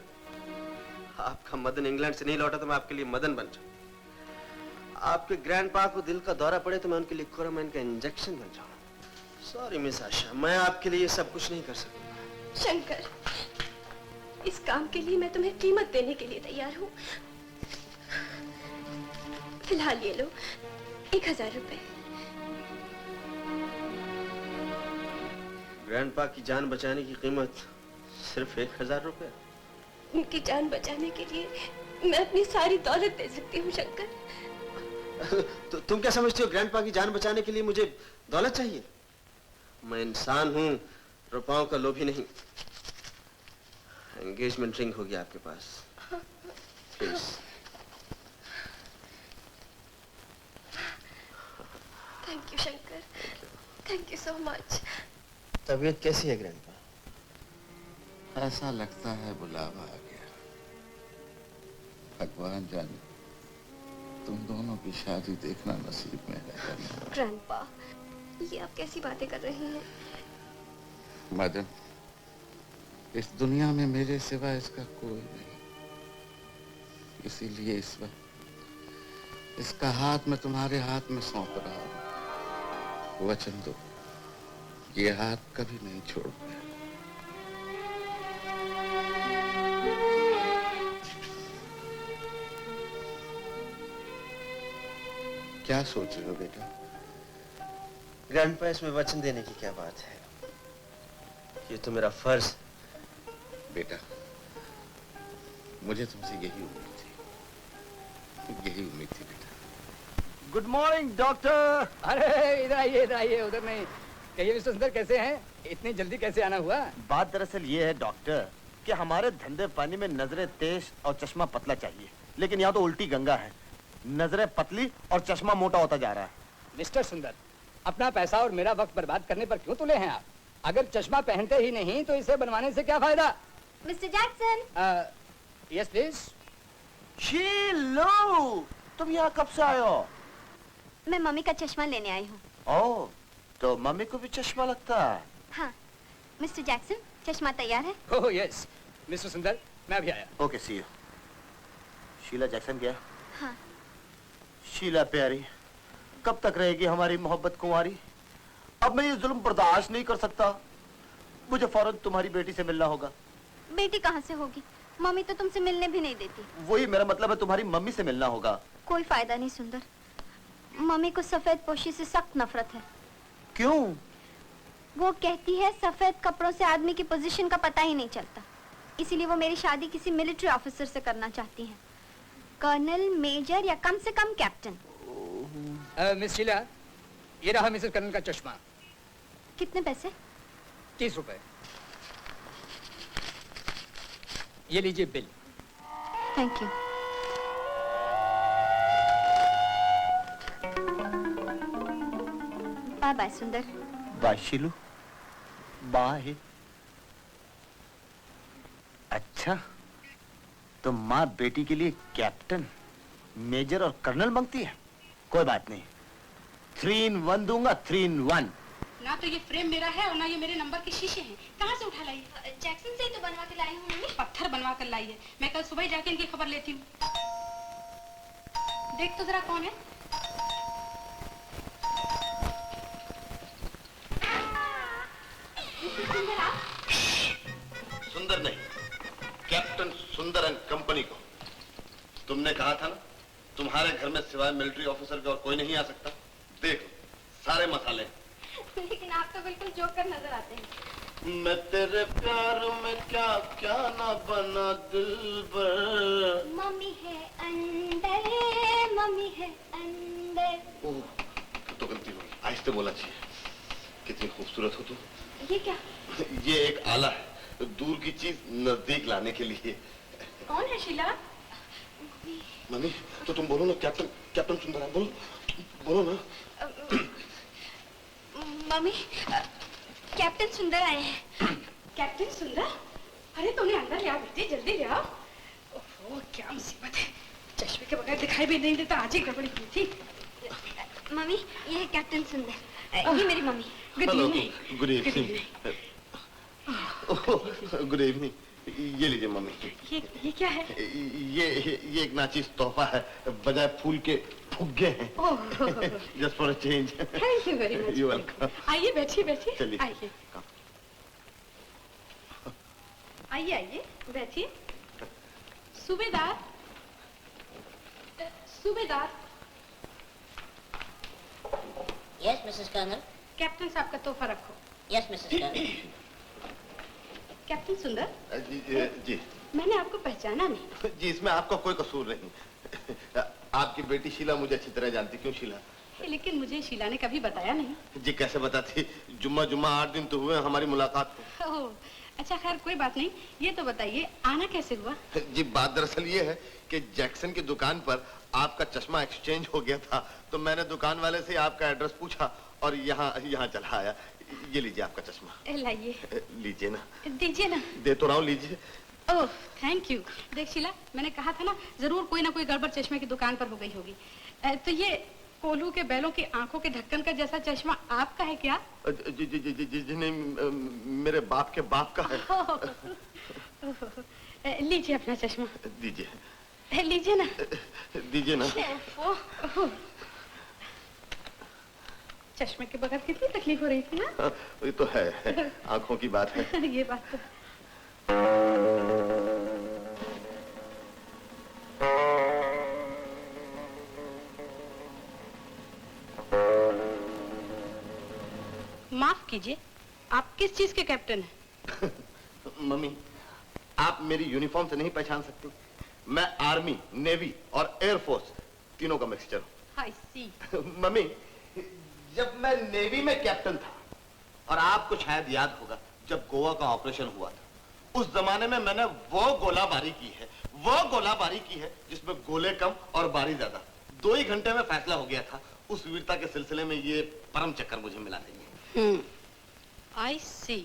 आपका मदन इंग्लैंड से नहीं लौटा तो मैं आपके लिए मदन बन जाऊं। आपके ग्रैंडपा को दिल का दौरा पड़े तो मैं उनके लिए कोरामाइन का इंजेक्शन बन जाऊं। सॉरी मिस आशा, मैं आपके लिए सब कुछ नहीं कर सकूंगा। शंकर, इस काम के लिए मैं तुम्हें कीमत देने के लिए तैयार हूँ। फिलहाल ये लो 1000 रुपए। ग्रैंडपा की जान बचाने की कीमत सिर्फ 1000 रुपए? उनकी जान बचाने के लिए मैं अपनी सारी दौलत दे सकती हूँ शंकर। तो तुम क्या समझती हो ग्रैंडपा की जान बचाने के लिए मुझे दौलत चाहिए? मैं इंसान हूँ, रुपयों का लोभी नहीं। एंगेजमेंट रिंग होगी आपके पास। Please. Thank you Shankar, thank you so much. तबीयत कैसी है ग्रैंडपा? ऐसा लगता है बुलावा आ गया। भगवान जाने तुम दोनों की शादी देखना नसीब में है। ग्रैंडपा, ये आप कैसी बातें कर रहे हैं? मदन, इस दुनिया में मेरे सिवा इसका कोई नहीं, इसीलिए इस वक्त इसका हाथ मैं तुम्हारे हाथ में सौंप रहा हूं। वचन दो, ये हाथ कभी नहीं छोड़ूंगा। क्या सोच रहे हो बेटा? ग्रैंडपा, इसमें वचन देने की क्या बात है? ये तो मेरा फर्ज। बेटा, मुझे तुमसे यही उम्मीद थी, यही उम्मीद थी बेटा। Good morning doctor. अरे इधर आइए, उधर नहीं। कहिए मिस्टर सुंदर, कैसे हैं? इतनी जल्दी कैसे आना हुआ? बात दरअसल ये है डॉक्टर कि हमारे धंधे पानी में नजरें तेज और चश्मा पतला चाहिए, लेकिन यहाँ तो उल्टी गंगा है। नजरें पतली और चश्मा मोटा होता जा रहा है। मिस्टर सुंदर, अपना पैसा और मेरा वक्त बर्बाद करने पर क्यों तुले हैं आप? अगर चश्मा पहनते ही नहीं तो इसे बनवाने से क्या फायदा? Mister Jackson. Yes please. Sheelo, तुम यहाँ कब से आए हो? मैं मम्मी का चश्मा लेने आई हूँ। ओह, तो मम्मी को भी चश्मा लगता है? हाँ। मिस्टर जैक्सन, चश्मा तैयार है? ओह यस मिस्टर सुंदर, मैं अभी आया। Okay, see you. Sheela Jackson क्या? हाँ। शीला प्यारी, कब तक रहेगी हमारी मोहब्बत कुंवारी? अब मैं ये जुल्म बर्दाश्त नहीं कर सकता। मुझे फौरन तुम्हारी बेटी से मिलना होगा। बेटी कहाँ से होगी? मम्मी तो तुमसे मिलने भी नहीं देती। वही मेरा मतलब है, तुम्हारी मम्मी से मिलना होगा। कोई फायदा नहीं सुंदर, मम्मी को सफेद पोशी से सख्त नफरत है। क्यों? वो कहती है सफेद कपड़ों से आदमी की पोजीशन का पता ही नहीं चलता, इसीलिए वो मेरी शादी किसी मिलिट्री ऑफिसर से करना चाहती हैं। कर्नल, मेजर या कम से कम कैप्टन। मिस शीला, ये रहा मिसेस कर्नल का चश्मा। कितने पैसे? 30 रुपए। ये लीजिए bill. Thank you. Bye bye Sundar. Bye Sheelu, bye. अच्छा, तो माँ बेटी के लिए कैप्टन, मेजर और कर्नल मांगती है? कोई बात नहीं, 3 in 1 दूंगा, 3 in 1। ना तो ये फ्रेम मेरा है और ना ये मेरे नंबर के शीशे हैं। कहाँ से उठा लाई है? जैक्सन से ही तो बनवा के लाई हूँ मम्मी। पत्थर बनवा कर लाई है। मैं कल सुबह ही जाके इनकी खबर लेती हूँ। देख तो जरा कौन है। सुंदर नहीं, कैप्टन सुंदर एंड कंपनी को। तुमने कहा था ना, तुम्हारे घर में सिवाय मिलिट्री ऑफिसर के और कोई नहीं आ सकता। देख, सारे मसाले। लेकिन आप तो बिल्कुल जोकर नजर आते हैं। मैं तेरे प्यार में क्या क्या ना बना दिलबर। मम्मी है अंदर, मम्मी है अंदर। ओह, तो गलती हो गई, आहिस्ते बोला चाहिए। कितनी खूबसूरत हो तुम। ये क्या? ये एक आला है, दूर की चीज नजदीक लाने के लिए। कौन है शीला? मम्मी, तो तुम बोलो ना, कैप्टन कैप्टन सुंदर है, बोलो बोलो ना। मम्मी, कैप्टन सुंदर आए हैं। कैप्टन सुंदर? अरे तुमने अंदर ले आओ बेटी, जल्दी ले आओ। ओह क्या मुसीबत है, चश्मे के बगैर दिखाई भी नहीं देता। आज ही गड़बड़ी की थी। मम्मी, ये है कैप्टन सुंदर, ये मेरी mummy. Good evening. Good evening. Good evening. ये लीजिए मम्मी। ये क्या है? ये एक नाचीज तोहफा है, बजाय फूल के फुग्गे हैं। Just for a change. Thank you very much. You welcome. आइए बैठिए बैठिए। चलिए। आइए आइए आइए बैठिए। सूबेदार, सूबेदार। Yes Mrs colonel. कैप्टन साहब का तोहफा रखो। Yes Mrs colonel. कैप्टन सुंदर, जी मैंने आपको पहचाना नहीं। जी, इसमें आपका कोई कसूर नहीं। आपकी बेटी शीला मुझे अच्छी तरह जानती। क्यों शीला? लेकिन मुझे शीला ने कभी बताया नहीं। जी कैसे बताती, जुम्मा 8 दिन तो हुए हमारी मुलाकात को। ओह, अच्छा खैर कोई बात नहीं। ये तो बताइए आना कैसे हुआ? जी बात दरअसल ये है कि जैक्सन की दुकान पर आपका चश्मा एक्सचेंज हो गया था, तो मैंने दुकान वाले से आपका एड्रेस पूछा और यहाँ चला आया। ये लीजिए आपका चश्मा। लाइए। लीजिए ना। दीजिए ना। दे तो रहा हूँ, लीजिए। ओह थैंक यू। देख शीला, मैंने कहा था ना जरूर कोई ना कोई गड़बड़ चश्मे की दुकान पर हो गई होगी। तो ये कोल्हू के बैलों की आंखों के ढक्कन का जैसा चश्मा आपका है क्या? जी जी जी जी जी नहीं, मेरे बाप के बाप का है। लीजिए अपना चश्मा। दीजिए। लीजिए ना। दीजिए ना। चश्मे के बगैर कितनी तकलीफ हो रही थी ना? ये तो है, आंखों की बात है। ये बात तो। माफ कीजिए, आप किस चीज के कैप्टन हैं? मम्मी, आप मेरी यूनिफॉर्म से नहीं पहचान सकती। मैं आर्मी, नेवी और एयरफोर्स तीनों का मिक्सचर हूँ। I see। मम्मी, जब मैं नेवी में कैप्टन था, और आपको शायद याद होगा जब गोवा का ऑपरेशन हुआ था, उस जमाने में मैंने वो गोलाबारी की है जिसमें गोले कम और बारी ज्यादा। 2 ही घंटे में फैसला हो गया था। उस वीरता के सिलसिले में ये परम चक्कर मुझे मिला नहीं है। I see।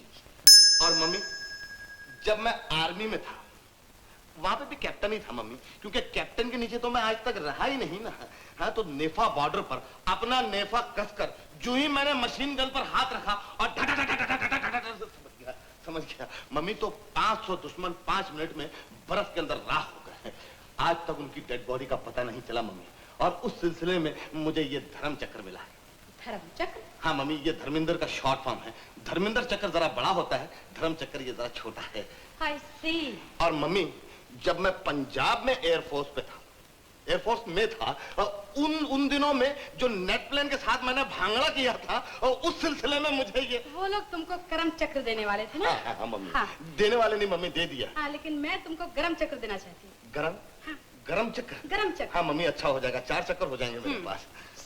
और मम्मी, जब मैं आर्मी में था वहां पे भी कैप्टन ही था मम्मी, क्योंकि कैप्टन के नीचे तो मैं आज तक रहा ही नहीं ना। हाँ, तो नेफा बॉर्डर पर अपना नेफा कसकर जो ही मैंने मशीन गन पर हाथ रखा और समझ गया मम्मी, तो 500 दुश्मन 5 मिनट में बर्फ के अंदर राख हो गए। आज तक उनकी डेड बॉडी का पता नहीं चला मम्मी, और उस सिलसिले में मुझे ये धर्म चक्र मिला है। धर्म चक्र? हाँ मम्मी, ये धर्मेंद्र का शॉर्ट फॉर्म है। धर्मेंद्र चक्र जरा बड़ा होता है, धर्म चक्र ये जरा छोटा है। I see। और मम्मी, जब मैं पंजाब में एयरफोर्स में था, उन दिनों में जो नेट प्लेन के साथ मैंने भांगड़ा किया था, और उस सिलसिले में मुझे ये वो लोग तुमको कर्म चक्र देने वाले थे ना? हाँ मम्मी। हाँ। देने वाले नहीं मम्मी, दे दिया। हाँ, लेकिन मैं तुमको गरम चक्र देना चाहती हूँ। गरम? हाँ। गरम चक्र? गरम चक्र। हाँ मम्मी, अच्छा हो जाएगा, 4 चक्कर हो जाएंगे मेरे पास।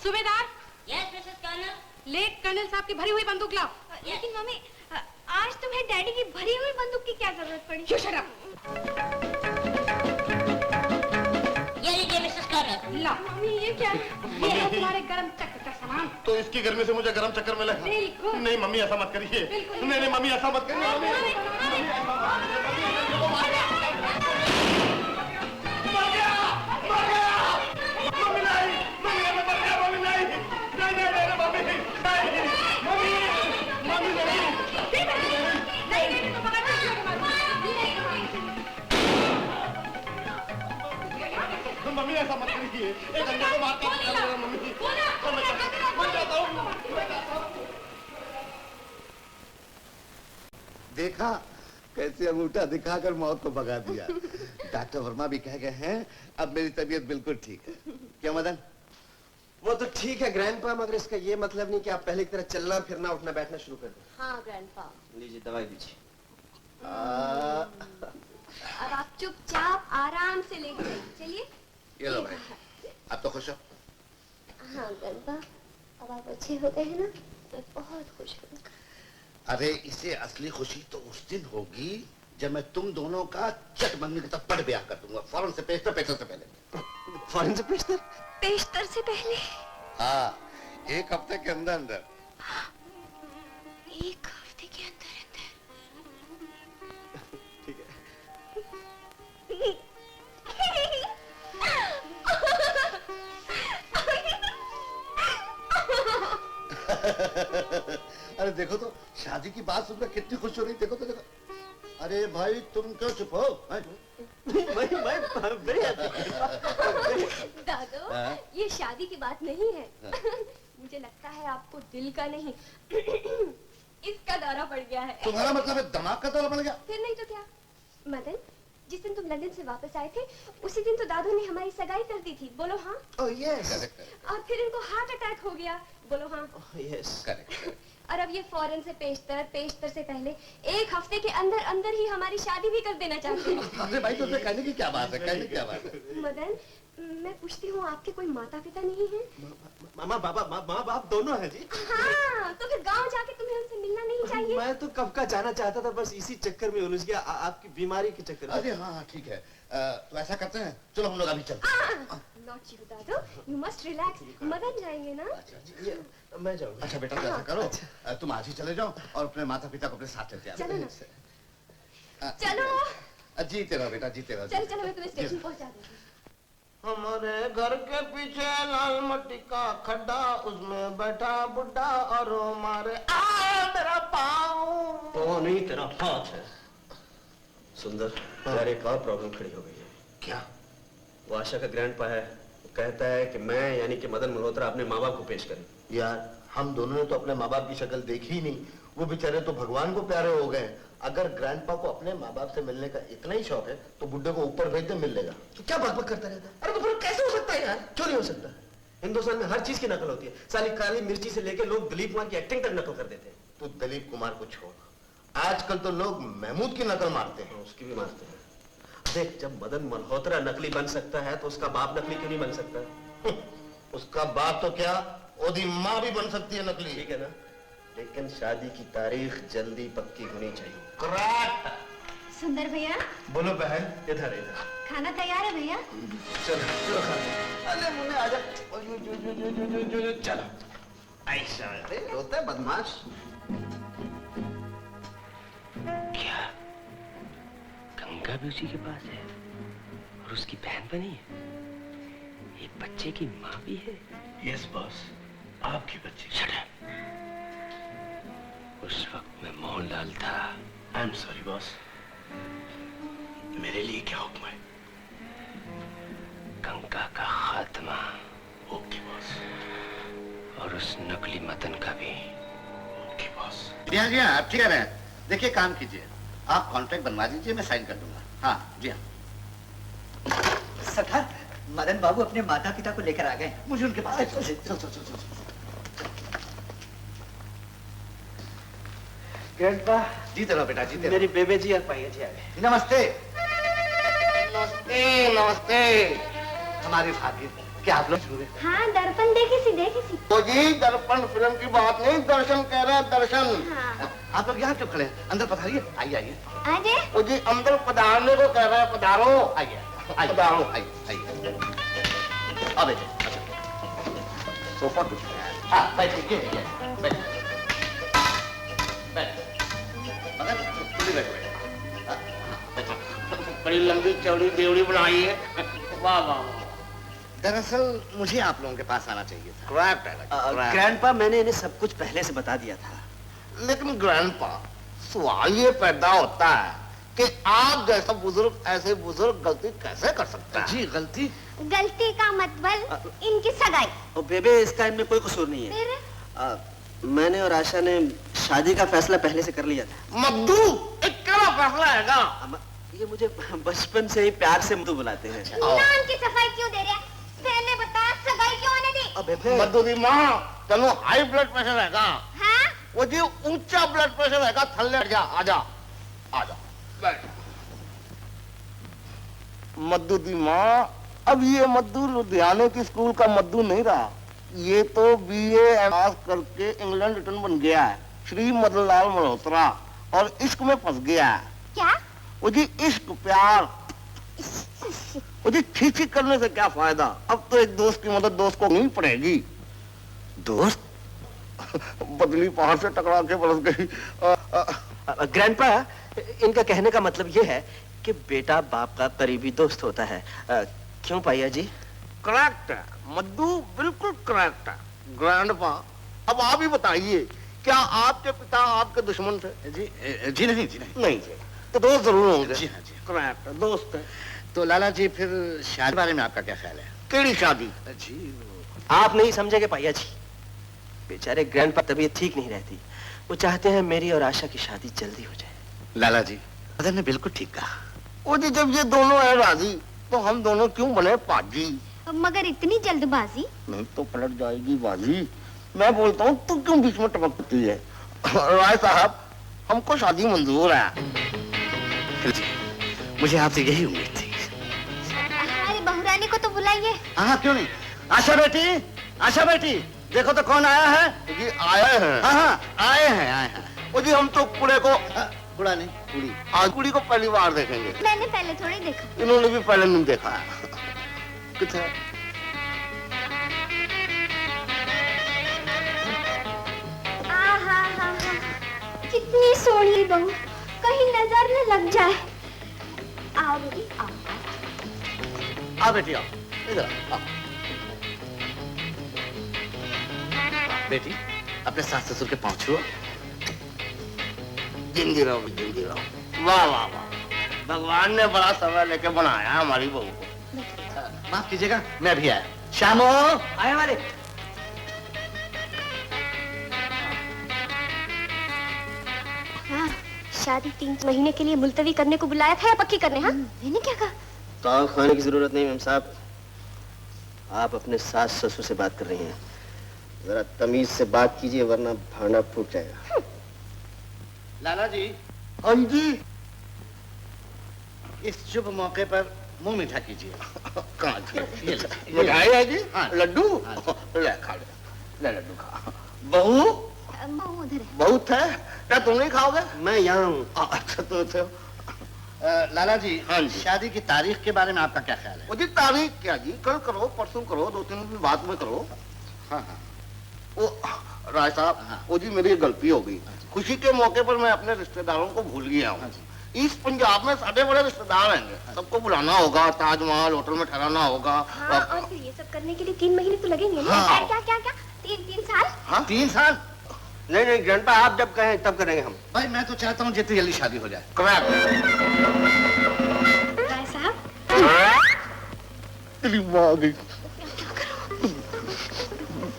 सूबेदार। Yes Mrs colonel. ले कर्नल साहब की भरी हुई बंदूक लाओ। लेकिन मम्मी, आज तुम्हें डैडी की भरी हुई बंदूक की क्या जरूरत पड़ी? You shut up। ये लीजिए मिसेस कर्नल। ला। मम्मी ये क्या है? ये है तुम्हारे गरम चक्र का सामान। तो इसकी गर्मी से मुझे गरम चक्कर मिला। बिल्कुल। नहीं मम्मी, ऐसा मत करिए। नहीं मम्मी, ऐसा मत करिए। मम्मी ऐसा मत करिए। एक अंडे को मारता हूँ मम्मी। मर जाता हूँ। देखा कैसे अंगूठा दिखाकर मौत को भगा दिया। डॉक्टर वर्मा भी कह गए हैं अब मेरी तबीयत बिल्कुल ठीक है। क्या मदन? वो तो ठीक है ग्रैंडपा, मगर इसका ये मतलब नहीं कि आप पहले की तरह चलना फिरना उठना बैठना शुरू कर दें। हाँ ग्रैंडपा। लीजिए दवाई दीजिए। अब आप चुपचाप आराम से लेके जाइए। चलिए। ये लो भाई, आप तो खुश हो? हाँ ग्रैंडपा, अब आप अच्छे हो गए हैं ना, मैं बहुत खुश हूँ। अरे इसे असली खुशी तो उस दिन होगी जब मैं तुम दोनों का चट मम्मी के साथ पट ब्याह कर दूंगा, फौरन से पेशतर से पहले। फौरन से पेशतर? पेशतर से पहले? हाँ, 1 हफ्ते के अंदर अंदर। 1 हफ्ते के अंदर अंदर? ठीक है। अरे देखो तो, शादी की बात सुनकर कितनी खुश हो रही। देखो तो देखो। अरे भाई तुम क्यों चुप हो? दादो, ये शादी की बात नहीं है। मुझे लगता है आपको दिल का नहीं इसका दौरा पड़ गया है। तुम्हारा मतलब है दिमाग का दौरा पड़ गया? फिर नहीं तो क्या मदन, जिस दिन तुम लंदन से वापस आए थे उसी दिन तो दादू ने हमारी सगाई कर दी थी। बोलो हाँ। Oh, yes. और फिर इनको हार्ट अटैक हो गया। बोलो हाँ। Oh, yes. करेक्ट। और अब ये फौरन से पेशतर से पहले 1 हफ्ते के अंदर अंदर ही हमारी शादी भी कर देना चाहते हैं। अरे भाई, तो उसमें कहने की क्या बात है, कहने की क्या बात है? मदन, मैं पूछती हूँ, आपके कोई माता पिता नहीं है? मामा बाबा माँ बाप दोनों हैं जी। हाँ, तो फिर गांव जाके तुम्हें उनसे मिलना नहीं चाहिए? मैं तो कब का जाना चाहता था, बस इसी चक्कर में उलझ गया, आपकी बीमारी के चक्कर में। अरे हाँ, ठीक है। तो ऐसा करते हैं, चलो हम लोग अभी चलते हैं। Not you, Dadu, you must relax. Madan जाएंगे ना? मैं जाऊंगा। अच्छा बेटा, ऐसा करो, तुम आज ही चले जाओ और अपने माता पिता को अपने साथ लेते चलो आओ। ना। चलो। जीते रहो बेटा, जीते रहो। चलो चलो, मैं तुम्हें स्टेशन पहुंचा दूंगी। हमारे घर के पीछे लाल मट्टी का खड्डा, उसमें बैठा बुड्ढा और मारे मेरा पाँव। तो नहीं, तेरा हाथ है। सुंदर, यार एक और प्रॉब्लम खड़ी हो गई है। क्या? वो आशा का ग्रैंडपा है, वो कहता है कि मैं यानी कि मदन मल्होत्रा अपने माँ बाप को पेश करें। यार, हम दोनों ने तो अपने माँ बाप की शक्ल देखी ही नहीं, वो बेचारे तो भगवान को प्यारे हो गए। अगर ग्रैंडपा को अपने माँ बाप से मिलने का इतना ही शौक है तो बुड्ढे को ऊपर भेज दे, मिल लेगा। तो क्या बकबक करता रहता है? अरे तो फिर कैसे हो सकता है यार? क्यों नहीं हो सकता? हिंदुस्तान में हर चीज की नकल होती है। साली काली मिर्ची से लेके लोग दिलीप कुमार की एक्टिंग तक नकल कर देते हैं। तो दिलीप कुमार को छोड़, आजकल तो लोग महमूद की नकल मारते हैं। उसकी भी मारते हैं। देख, जब मदन मल्होत्रा नकली बन सकता है तो उसका बाप नकली क्यों नहीं बन सकता? उसका बाप तो क्या, ओदी माँ भी बन सकती है नकली। ठीक है ना, लेकिन शादी की तारीख जल्दी पक्की होनी चाहिए। करेक्ट। सुंदर भैया, बोलो बहन। इधर इधर खाना तैयार है भैया? चलो चलो खा लो। अरे मुन्ने आजा। चलो ऐसा। अरे रोता है बदमाश। क्या गंगा भी उसी के पास है और उसकी बहन बनी है? एक बच्चे की माँ भी है? यस बॉस, आपकी बच्ची। Shut up. उस वक्त मैं मोहनलाल था। आई एम सॉरी बॉस, मेरे लिए क्या हुक्म है? गंगा का खात्मा। Okay boss. और उस नकली मदन का भी। Okay boss. जी हाँ, आप ठीक है। देखिए, काम कीजिए, आप कॉन्ट्रैक्ट बनवा दीजिए, मैं साइन कर दूंगा। हाँ जी हाँ। सरदार, मदन बाबू अपने माता पिता को लेकर आ गए। मुझे उनके पास जीते रहो बेटा, जीते रहो। मेरी बेबे जी और पाइया जी आ गए। नमस्ते। नमस्ते नमस्ते। हमारी भाभी, क्या आप लोग शुरू? हाँ, दर्पण देखी सी। तो जी, दर्पण फिल्म की बात नहीं, दर्शन कह रहे हैं, दर्शन। हाँ। आप लोग यहाँ क्यों खड़े हैं? अंदर पधारिए। आइए आइए। आजे? तो जी, अंदर पधारने को कह रहे हैं, पधारो। आइए आइए, पधारो। आइए। अब सोफा कुछ है। हाँ, बैठिए, बैठिए। मगर खुली बैठो। बड़ी लंबी चौड़ी बेवड़ी बनाई है। वाह वाह। दरअसल मुझे आप लोगों के पास आना चाहिए था। ग्रैंडपा, मैंने इन्हें सब कुछ पहले से बता दिया था। लेकिन ग्रैंडपा, सवाल ये पैदा होता है कि आप जैसा बुजुर्ग ऐसे बुजुर्ग गलती कैसे कर सकता है? जी, गलती का मतलब इनकी सगाई। और बेबे, इसका इनमें कोई कसूर नहीं है। फिर? मैंने और आशा ने शादी का फैसला पहले से कर लिया था। मद्दू, एक क्या फैसला है? ये मुझे बचपन से ही प्यार से मद्दू बुलाते हैं। नाम की सफाई क्यों दे रहे हैं? पहले बता, सगाई क्यों होने दी? मद्दू दी माँ, तेनू हाई ब्लड प्रेशर है? हाँ? वो जी ऊंचा ब्लड प्रेशर है, थल्ले हट जा। आजा आजा, बैठ। मद्दू दी माँ, अब ये मद्दू लुधियाने की स्कूल का मद्दू नहीं रहा, ये तो BA पास करके इंग्लैंड रिटर्न बन गया है, श्री मदनलाल मल्होत्रा, और इश्क में फंस गया है। क्या? वो जी इश्क, प्यार। वो जी ठीक करने से क्या फायदा, अब तो एक दोस्त की मदद दोस्त को नहीं पड़ेगी। दोस्त? बदली पहाड़ से टकरा के बरस गई। ग्रैंडपा, इनका कहने का मतलब ये है कि बेटा बाप का करीबी दोस्त होता है। क्यों पाइया जी? करेक्ट है मद्दू, बिल्कुल करेक्ट है। ग्रैंडपा, अब आप ही बताइए, क्या आपके पिता आपके दुश्मन थे? जी नहीं, नहीं थे, तो दोस्त जरूर होंगे। जी हाँ, जी। करेक्ट है, दोस्त है। तो लाला जी, फिर शादी बारे में आपका क्या ख्याल है? केड़ी शादी? जी, आप नहीं समझेंगे पाइया जी, बेचारे ग्रैंडपा तबीयत ठीक नहीं रहती, वो चाहते हैं मेरी और आशा की शादी जल्दी हो जाए। लाला जी, मदन ने बिल्कुल ठीक कहा। वो जी, जब ये दोनों है राजी, तो हम दोनों क्यों बने पाजी? मगर इतनी जल्दबाजी? नहीं तो पलट जाएगी बाजी। मैं बोलता हूँ, तू क्यों बीच में टपकती है? राय साहब, हमको शादी मंजूर है। मुझे आपसे यही उम्मीद थी। हमारी बहुरानी को तो बुलाइए। हाँ क्यों नहीं। आशा बेटी, आशा बेटी, देखो तो कौन आया है। जी आए हैं। हाँ आए हैं। वो जी हम तो कुड़े को कुड़ा नहीं कुड़ी। आज कुड़ी को पहली बार देखेंगे। मैंने पहले थोड़ी देखा। इन्होंने भी पहले नहीं देखा है। कितना कितनी सोहनी बहू, कहीं नजर न लग जाए। आओ बेटी आओ। आओ बेटी आओ, इधर आओ। बेटी अपने सास ससुर के पांव छुओ। जिंदी रहो, जिंदी रहो। वाह वाह वाह, भगवान ने बड़ा समय लेके बनाया हमारी बहू को। माफ कीजिएगा, मैं भी आया। श्यामो आए वाले। हाँ, शादी 3 महीने के लिए मुलतवी करने को बुलाया था या पक्की करने? हाँ मैंने क्या कहा? ताव खाने की जरूरत नहीं मेम साहब, आप अपने सास ससुर से बात कर रही हैं। जरा तमीज से बात कीजिए वरना भांडा फूट जाएगा। लाला जी। हाँ जी। इस शुभ मौके पर मुंह मीठा कीजिए। मिठाई है जी? हाँ। लड्डू? ले खा ले लड्डू खा। बहू उधर है। बहुत है, क्या तुम नहीं खाओगे? मैं यहाँ हूँ। अच्छा तो थे। लाला जी, हाँ जी। शादी की तारीख के बारे में आपका क्या ख्याल है? वो जी तारीख क्या जी, कल करो परसों करो, 2-3 दिन बाद में करो। हाँ। वो राय साहब, हाँ। वो जी मेरी गलती हो गई। खुशी के मौके पर मैं अपने रिश्तेदारों को भूल गया हूँ। इस पंजाब में सारे बड़े रिश्तेदार हैं, सबको बुलाना होगा, ताजमहल होटल में ठहराना होगा। हाँ, और फिर ये सब करने के लिए 3 महीने तो लगेंगे ना? हाँ। क्या 3 साल? हाँ? 3 साल? नहीं ग्रैंडपा, आप जब कहें तब करेंगे हम। भाई मैं तो चाहता हूँ जितनी जल्दी शादी हो जाए। राय साहब, तेरी माँ आ गई।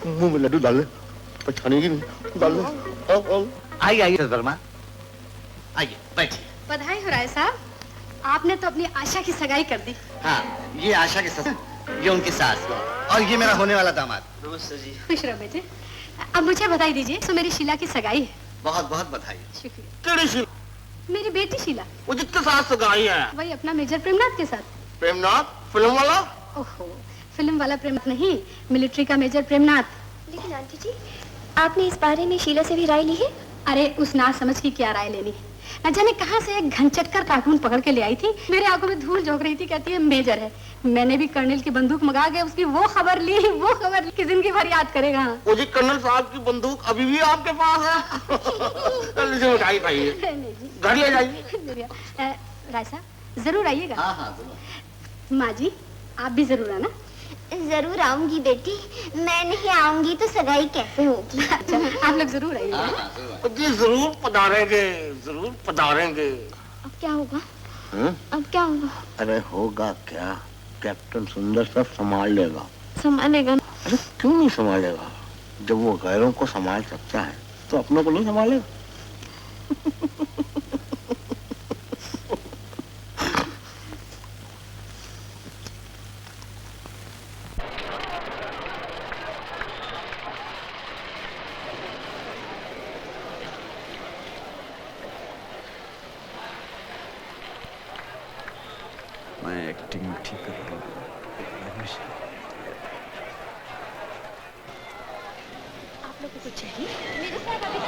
मुंह में लड्डू डाल ले, पहचानेगी नहीं। डाल ले। आइए वर्मा, आइए बैठिए। बधाई हो राय साहब, आपने तो अपनी आशा की सगाई कर दी। हाँ, ये आशा की ससुर, ये उनकी सास, और ये मेरा होने वाला दामाद। नमस्ते जी। खुश रहो बेटे। अब मुझे बधाई दीजिए, तो मेरी शीला की सगाई है। बहुत बहुत बधाई। शुक्रिया। तेरी शीला? मेरी बेटी शीला। वो जिसके साथ सगाई है? वही अपना मेजर प्रेमनाथ के साथ। प्रेमनाथ? फिल्म वाला? ओहो, फिल्म वाला प्रेमनाथ नहीं, मिलिट्री का मेजर प्रेमनाथ। लेकिन आंटी जी, आपने इस बारे में शीला से भी राय ली है? अरे उस ना समझ की क्या राय लेनी है, न जाने कहां से एक घनचक्कर कार्टून पकड़ के ले आई थी, मेरे आंखों में धूल झोंक रही थी, कहती है मेजर है। मैंने भी कर्नल की बंदूक मंगा के उसकी वो खबर ली कि जिंदगी भर याद करेगा। वो जी कर्नल साहब की बंदूक अभी भी आपके पास है? लीजिए मिठाई खाइए, घर ले जाइए। राय साहब जरूर आइएगा। हाँ जरूर। माँ जी आप भी जरूर आना। जरूर आऊंगी बेटी, मैं नहीं आऊंगी तो सगाई कैसे होगी? अच्छा आप लोग जरूर आइएगा। जी जरूर पधारेंगे, जरूर पधारेंगे। अब क्या होगा? अब क्या होगा? अरे होगा क्या, कैप्टन सुंदर सब संभाल लेगा। संभालेगा? अरे क्यों नहीं संभालेगा, जब वो गैरों को संभाल सकता है तो अपनों को नहीं संभालेगा। मैं एक्टिंग ठीक कर रहा हूँ। आप लोगों को चाहिए? मेरे साथ अभी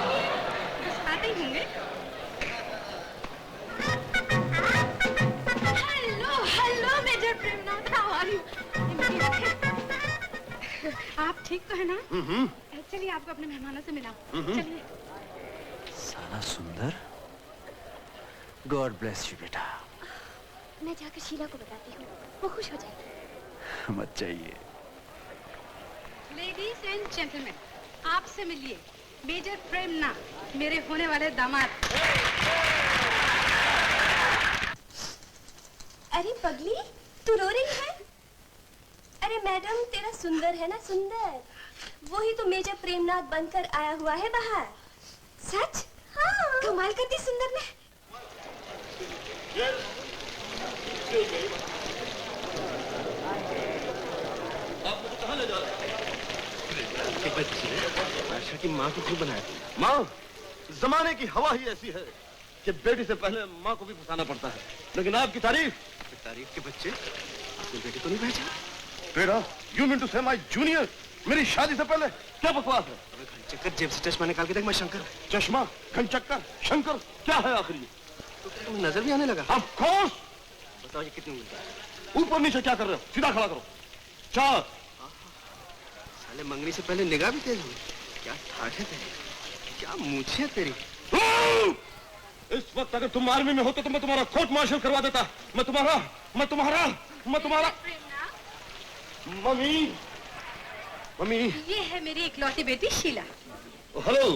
बस आते ही होंगे। Hello major Premnath, how are you? आप ठीक तो है ना? चलिए आपको अपने मेहमानों से मिलाऊं। चलिए। सारा सुंदर, गॉड ब्लेस यू बेटा। मैं जाकर शीला को बताती हूँ, वो खुश हो जाएगी। मत जाइए। लेडीज एंड जेंटलमैन, आपसे मिलिए मेजर प्रेमनाथ, मेरे होने वाले दामाद। अरे पगली, तू रो रही है? अरे मैडम, तेरा सुंदर है ना सुंदर, वही तो मेजर प्रेमनाथ बनकर आया हुआ है बाहर। सच? हाँ। कमाल करती सुंदर ने। आप मुझे कहाँ ले जा रहे हैं? आशा की माँ को क्यों बनाया? माँ, जमाने की हवा ही ऐसी है कि बेटी से पहले माँ को भी फंसाना पड़ता है। लेकिन आपकी तारीफ तारीफ के बच्चे, आपने बेटी को नहीं भेजा? बेटा, यू मीन टू से माय जूनियर मेरी शादी से पहले? क्या बकवास है? चक्कर जेब से चश्मा निकाल के देख, मैं शंकर। चश्मा, घनचक्कर, शंकर, क्या है आखिर ये? तो क्या तुम्हें नजर भी आने लगा? Of course. बताओ ये कितनी मिलता है? ऊपर नीचे क्या कर रहे हो? सीधा खड़ा करो। 4। साले मंगनी से पहले निगाह भी तेज हुई। क्या ठाठ है तेरी, क्या मूछें तेरी। इस वक्त अगर तुम आर्मी में होते तो मैं तुम्हारा कोर्ट मार्शल करवा देता। मैं तुम्हारा मम्मी, मम्मी। ये है मेरी इकलौती बेटी Sheela. Hello,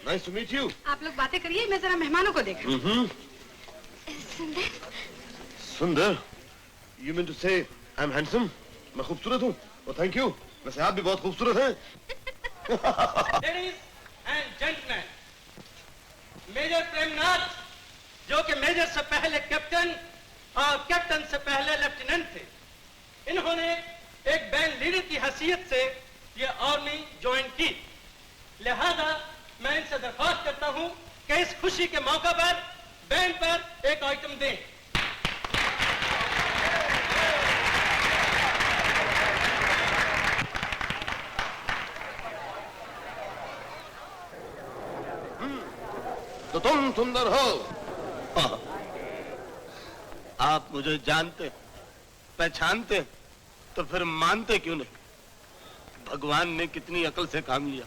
nice to meet you. आप लोग बातें करिए, मैं जरा मेहमानों को देखूं। सुंदर, यू मीन टू से आई एम हैंडसम? मैं खूबसूरत हूँ? Oh thank you. वैसे आप भी बहुत खूबसूरत हैं। Ladies and gentleman, major Premnath, जो कि मेजर से पहले कैप्टन और कैप्टन से पहले लेफ्टिनेंट थे, इन्होंने एक बैंड लीडर की हैसियत से ये आर्मी ज्वाइन की। लिहाजा मैं इनसे दरख्वास्त करता हूं कि इस खुशी के मौका पर बैंड पर एक आइटम दें। तो तुम सुंदर हो? हाँ। आप मुझे जानते, पहचानते, तो फिर मानते क्यों नहीं? भगवान ने कितनी अकल से काम लिया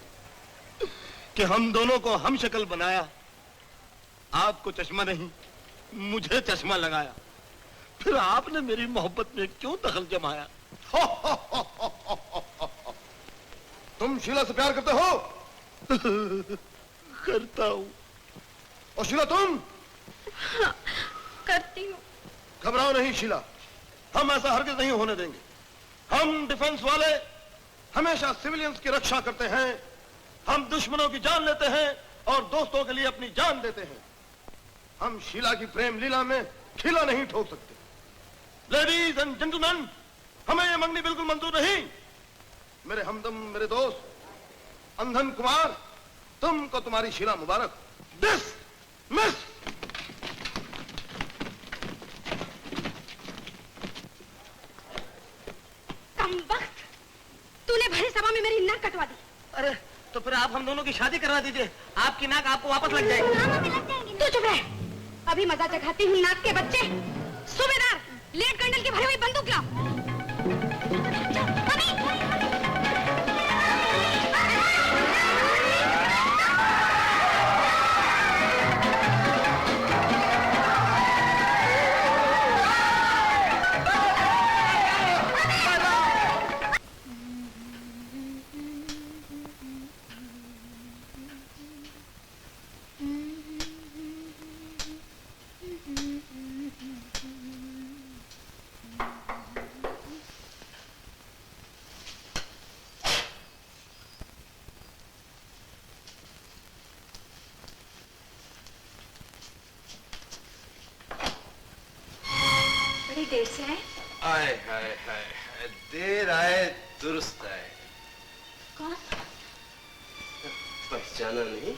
कि हम दोनों को हम शक्ल बनाया। आपको चश्मा नहीं, मुझे चश्मा लगाया। फिर आपने मेरी मोहब्बत में क्यों दखल जमाया? तुम शीला से प्यार करते हो? करता हूँ। और शीला तुम? हाँ, करती हूँ। घबराओ नहीं शीला, हम ऐसा हरगिज नहीं होने देंगे। हम डिफेंस वाले हमेशा सिविलियंस की रक्षा करते हैं। हम दुश्मनों की जान लेते हैं और दोस्तों के लिए अपनी जान देते हैं। हम शीला की प्रेम लीला में खिला नहीं ठोक सकते। लेडीज एंड जेंटलमैन, हमें ये मंगनी बिल्कुल मंजूर नहीं। मेरे हमदम, मेरे दोस्त अंधन कुमार, तुमको तुम्हारी शीला मुबारक। This miss. कमबख्त, तूने भरी सभा में मेरी नाक कटवा दी। अरे तो फिर आप हम दोनों की शादी करवा दीजिए, आपकी नाक आपको वापस लग जाएगी। तू चुप रह, अभी मजा चखाती हूँ नाक के बच्चे। सूबेदार, लेफ्ट कर्नल की भरी हुई बंदूक लाओ। देर से आए? आए हाय हाय, देर आए दुरुस्त आए। कौन? पहचाना नहीं?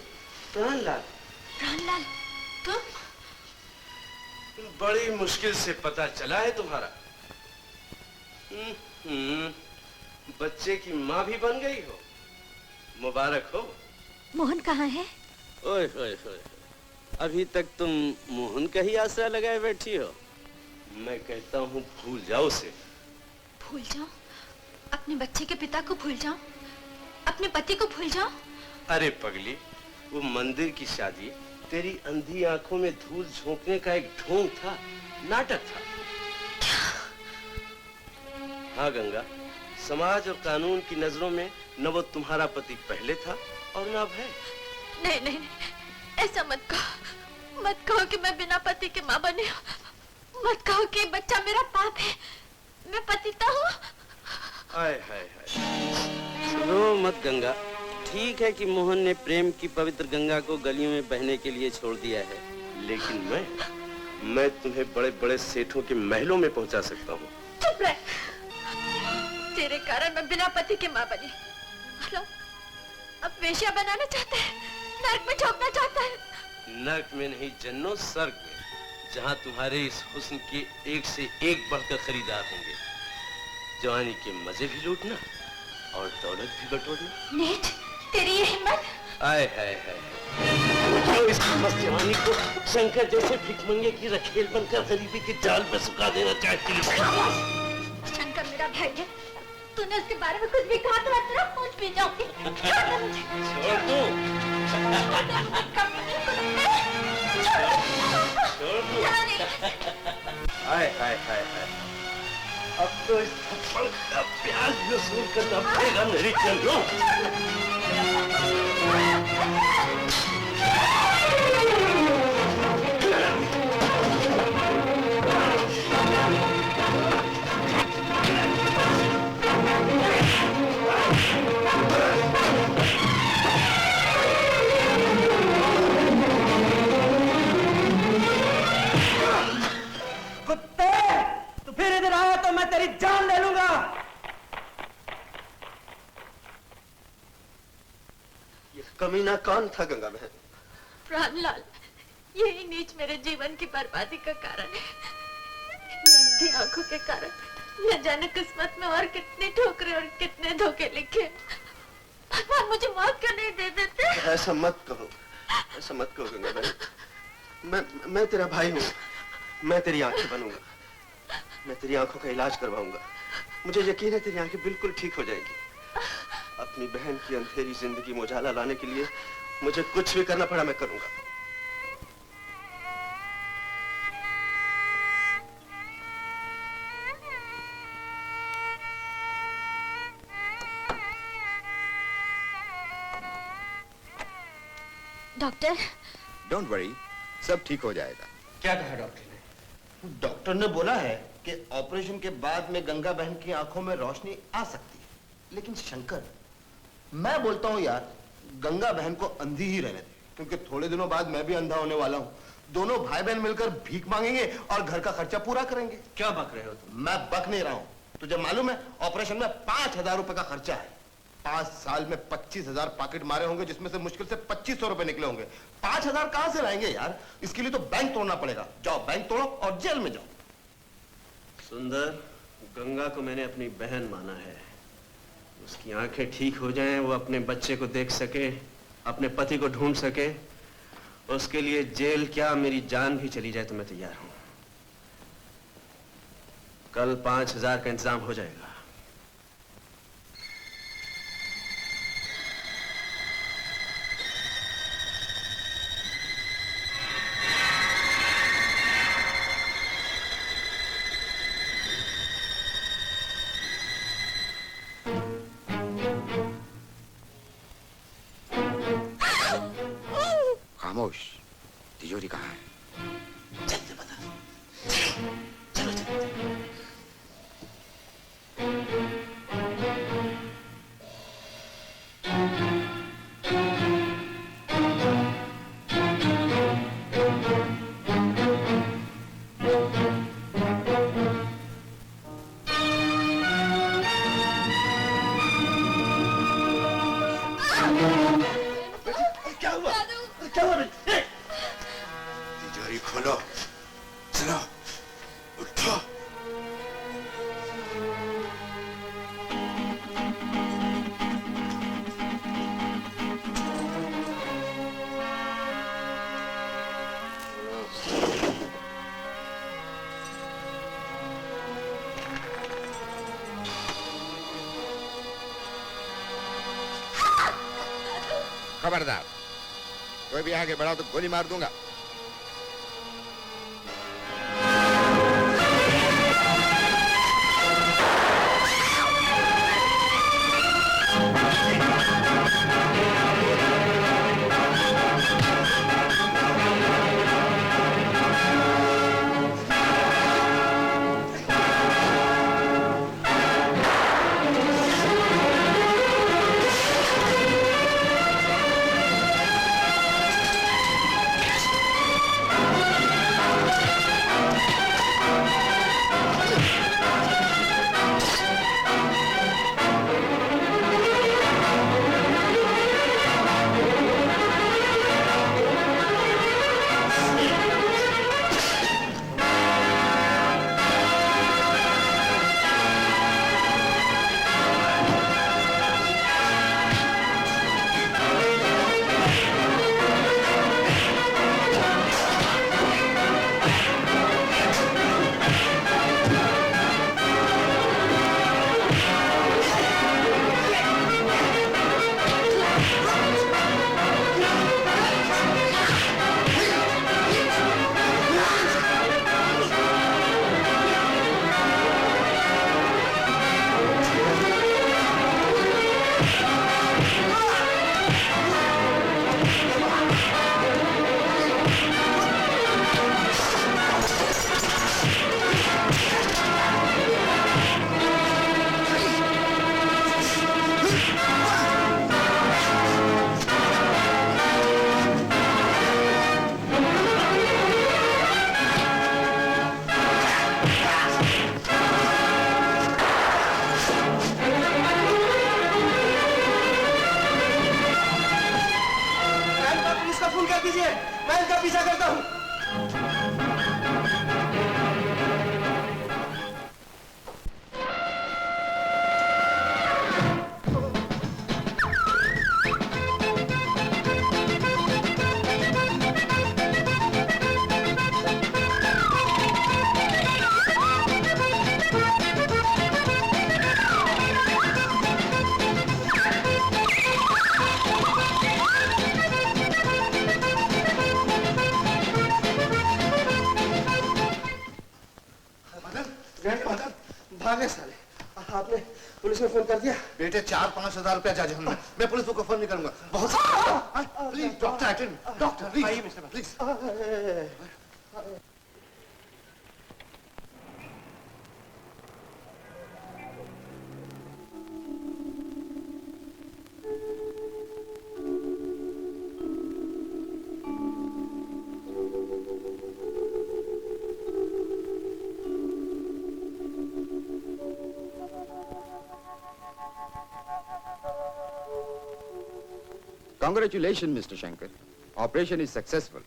प्राणलाल। प्राणलाल, तुम? बड़ी मुश्किल से पता चला है तुम्हारा। बच्चे की माँ भी बन गई हो, मुबारक हो। मोहन कहाँ है? ओए ओए ओए, अभी तक तुम मोहन का ही आसरा लगाए बैठी हो। मैं कहता हूँ भूल जाओ उसे। भूल जाऊं? अपने बच्चे के पिता को भूल जाऊं? अपने पति को भूल जाऊं? अरे पगली, वो मंदिर की शादी तेरी अंधी आंखों में धूल झोंकने का एक ढोंग था, नाटक था। हाँ गंगा, समाज और कानून की नजरों में न वो तुम्हारा पति पहले था और न अब है। नहीं नहीं नहीं, ऐसा मत कहो। मत कहो कि मैं बिना पति के माँ बनी हूँ। मत कहो कि बच्चा मेरा पाप है। मैं पतिता हूँ। हाय हाय हाय। रो मत गंगा। ठीक है कि मोहन ने प्रेम की पवित्र गंगा को गलियों में बहने के लिए छोड़ दिया है, लेकिन मैं तुम्हें बड़े बड़े सेठों के महलों में पहुंचा सकता हूँ। चुप रह। तेरे कारण मैं बिना पति के माँ बनी। अब वेश्या बनाना चाहते हैं। नर्क में झोंकना चाहता है। नर्क में नहीं जन्नो, स्वर्ग में, जहाँ तुम्हारे इस हुस्न के एक से एक बढ़कर खरीदार होंगे। जवानी के मजे भी लूटना और दौलत भी बटोरना। नीच, तेरी ये हिम्मत! आए हाय हाय, जो इस मस्त जवानी को शंकर जैसे भिखमंगे की रखेल बनकर गरीबी के जाल पर सुखा देना चाहती है। शंकर मेरा भाई है, तूने उसके बारे में कुछ भी कहा तो मैं तेरा पूछ भी जाऊंगी। छोड़ दो, छोड़ दो। हाय हाय हाय हाय, अब तो इस थप्पड़ का प्याज वसूल करना पड़ेगा मेरी चंदू। कुत्ते, तू फिर इधर आया तो मैं तेरी जान ले लूंगा। ये कमीना कौन था गंगा बहन? प्राणलाल, यही नीच मेरे जीवन की बर्बादी का कारण है। नंदी आंखों के कारण न जाने किस्मत में और कितने ठोकरे और कितने धोखे लिखे। भगवान मुझे मौत क्यों नहीं दे देते? ऐसा मत कहो, ऐसा मत कहो गंगा बहन। मैं तेरा भाई हूँ, मैं तेरी आंखें बनूंगा, मैं तेरी आंखों का इलाज करवाऊंगा। मुझे यकीन है तेरी आंखें बिल्कुल ठीक हो जाएंगी। अपनी बहन की अंधेरी जिंदगी में उजाला लाने के लिए मुझे कुछ भी करना पड़ा मैं करूंगा। डॉक्टर, डोंट वरी, सब ठीक हो जाएगा। क्या कहा डॉक्टर ने? डॉक्टर ने बोला है कि ऑपरेशन के बाद में गंगा बहन की आंखों में रोशनी आ सकती है, लेकिन शंकर, मैं बोलता हूँ यार, गंगा बहन को अंधी ही रहने दे, क्योंकि थोड़े दिनों बाद मैं भी अंधा होने वाला हूँ। दोनों भाई बहन मिलकर भीख मांगेंगे और घर का खर्चा पूरा करेंगे। क्या बक रहे हो तुम? मैं बक नहीं रहा हूँ, तुझे मालूम है ऑपरेशन में 5,000 रुपए का खर्चा है। 5 साल में 25,000 पॉकेट मारे होंगे, जिसमें से मुश्किल से 2,500 रुपए निकले होंगे। 5,000 कहां से लाएंगे यार? इसके लिए तो बैंक तोड़ना पड़ेगा। जाओ बैंक तोड़ो और जेल में जाओ। सुंदर, गंगा को मैंने अपनी बहन माना है। उसकी आंखें ठीक हो जाएं, वो अपने बच्चे को देख सके, अपने पति को ढूंढ सके, उसके लिए जेल क्या मेरी जान भी चली जाए तो मैं तैयार हूं। कल 5,000 का इंतजाम हो जाएगा। खामोश, तिजोरी कहाँ है? जल्दी बता। चलो चलो। क्या हुआ? क्या हुआ? तिजोरी खोलो, चलो, उठो। खबरदार, कोई भी आगे बढ़ा तो गोली मार दूंगा। कीजिए, मैं इनका पीछा करता हूँ। भागे साले। आपने पुलिस में फोन कर दिया? बेटे 4-5 हजार रुपया चाहिए हमें। मैं पुलिस को फोन नहीं करूंगा। बहुत please doctor attend doctor please. आइए mister please. Congratulations, Mr. Shankar. Operation is successful.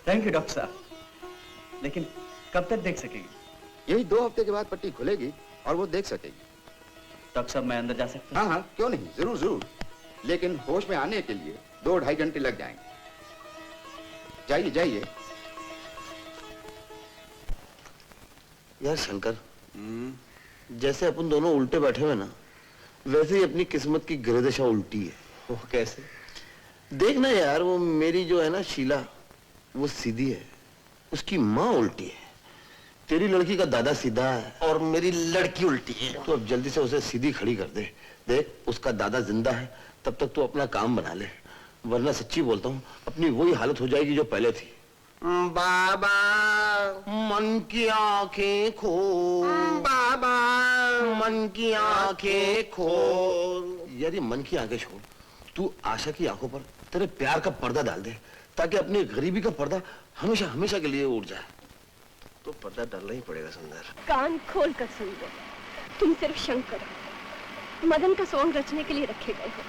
Thank you doctor साहब। लेकिन कब तक देख सकेगी? यही 2 हफ्ते के बाद पट्टी खुलेगी और वो देख सकेगी। डॉक्टर साहब मैं अंदर जा सकता हूँ? हाँ, क्यों नहीं, जरूर जरूर। लेकिन होश में आने के लिए 2-2.5 घंटे लग जाएंगे। जाइए जाइए। यार शंकर, जैसे अपन दोनों उल्टे बैठे हुए ना, वैसे ही अपनी किस्मत की गिरदशा उल्टी है। वो कैसे? देखना यार, वो मेरी जो है ना शीला, वो सीधी है, उसकी माँ उल्टी है। तेरी लड़की का दादा सीधा है और मेरी लड़की उल्टी है। तो अब जल्दी से उसे सीधी खड़ी कर दे। देख, उसका दादा जिंदा है, तब तक तू अपना काम बना ले, वरना सच्ची बोलता हूँ अपनी वही हालत हो जाएगी जो पहले थी। बाबा मन की आंखें खोल, बाबा मन की आंखें खोल। यदि मन की आंखें छोड़, तू आशा की आंखों पर तेरे प्यार का पर्दा डाल दे, ताकि अपनी गरीबी का पर्दा हमेशा हमेशा के लिए उड़ जाए। तो पर्दा डालना ही पड़ेगा सुंदर। कान खोल कर सुन लो, तुम सिर्फ शंकर मदन का सॉन्ग रचने के लिए रखे गए हो।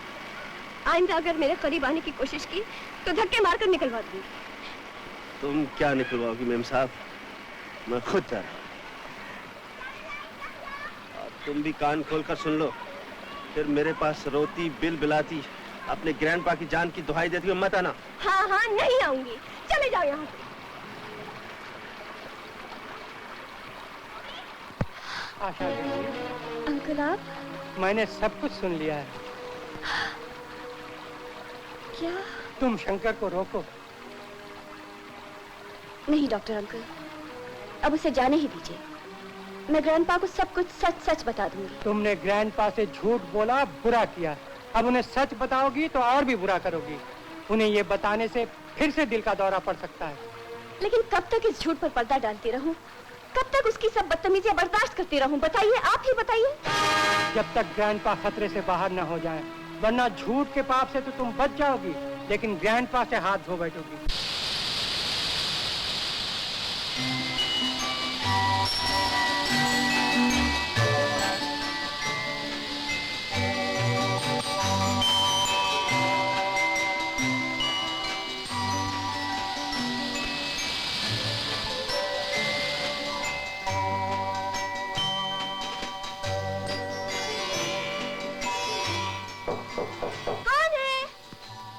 आइंदा अगर मेरे करीब आने की कोशिश की तो धक्के मारकर निकलवा दूंगी। तुम क्या निकलवाओगी मेम साहब, मैं खुद जा रहा हूँ। तुम भी कान खोलकर सुन लो, फिर मेरे पास रोती बिल बिलाती अपने ग्रैंडपा की जान की दुहाई देती हुई मत आना। हाँ हाँ नहीं आऊंगी, चले जाओ यहाँ से। आशा देवी, अंकल आप? मैंने सब कुछ सुन लिया है। क्या? तुम शंकर को रोको। नहीं डॉक्टर अंकल, अब उसे जाने ही दीजिए। मैं ग्रैंडपा को सब कुछ सच सच बता दूंगी। तुमने ग्रैंडपा से झूठ बोला, बुरा किया। अब उन्हें सच बताओगी तो और भी बुरा करोगी। उन्हें ये बताने से फिर से दिल का दौरा पड़ सकता है। लेकिन कब तक इस झूठ पर पर्दा डालती रहूं? कब तक उसकी सब बदतमीजियां बर्दाश्त करती रहूं? बताइए, आप ही बताइए। जब तक ग्रैंडपा खतरे से बाहर न हो जाए, वरना झूठ के पाप से तो तुम बच जाओगी, लेकिन ग्रैंडपा से हाथ धो बैठोगी।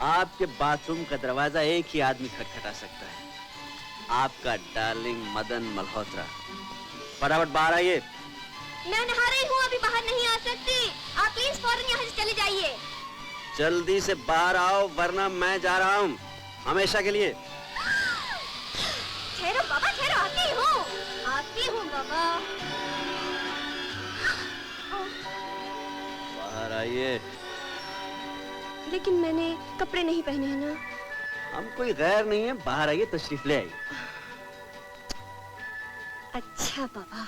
आपके बाथरूम का दरवाजा एक ही आदमी खटखटा सकता है, आपका डार्लिंग मदन मल्होत्रा। फटाफट बाहर आइए। मैं नहा रही हूँ, अभी बाहर नहीं आ सकती। आप प्लीज फौरन यहाँ से चले जाइए। जल्दी से बाहर आओ, वरना मैं जा रहा हूँ हमेशा के लिए। ठहरो बाबा, ठहरो, आती हूँ बाबा। बाहर आइए। लेकिन मैंने कपड़े नहीं पहने हैं ना। हम कोई गैर नहीं है, बाहर आइए, तशरीफ ले आइए। अच्छा बाबा।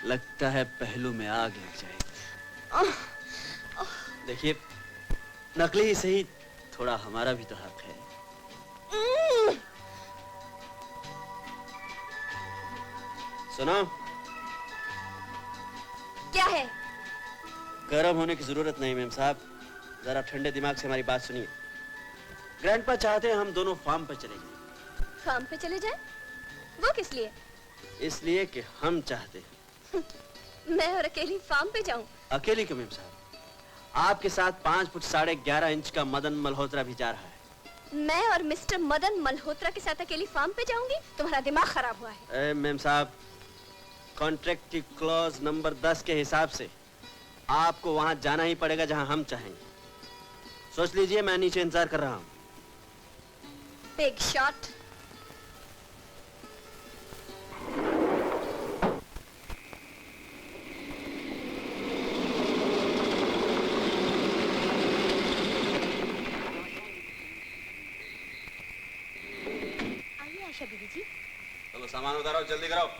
लगता है पहलू में आग लग जाएगी। देखिए, नकली ही सही, थोड़ा हमारा भी तो हक है। सुनो, क्या है? गर्म होने की जरूरत नहीं मेम साहब, जरा ठंडे दिमाग से हमारी बात सुनिए। ग्रैंडपा चाहते हैं हम दोनों फार्म पर चले जाएं। फार्म पे चले जाए? वो किस लिए? इसलिए कि हम चाहते हैं। मैं और अकेली फार्म पे जाऊं? अकेली क्यों मेम साहब? आपके साथ 5 फुट 11.5 इंच का मदन मल्होत्रा भी जा रहा है। मैं और मिस्टर मदन मल्होत्रा के साथ अकेली फार्म पे जाऊंगी? तुम्हारा दिमाग खराब हुआ है। मेम साहब, कॉन्ट्रैक्ट की क्लॉज नंबर 10 के हिसाब से आपको वहां जाना ही पड़ेगा जहां हम चाहेंगे। सोच लीजिए, मैं नीचे इंतजार कर रहा हूं। Big shot. आइए आशा दीदी जी। चलो सामान उतारो, जल्दी करो।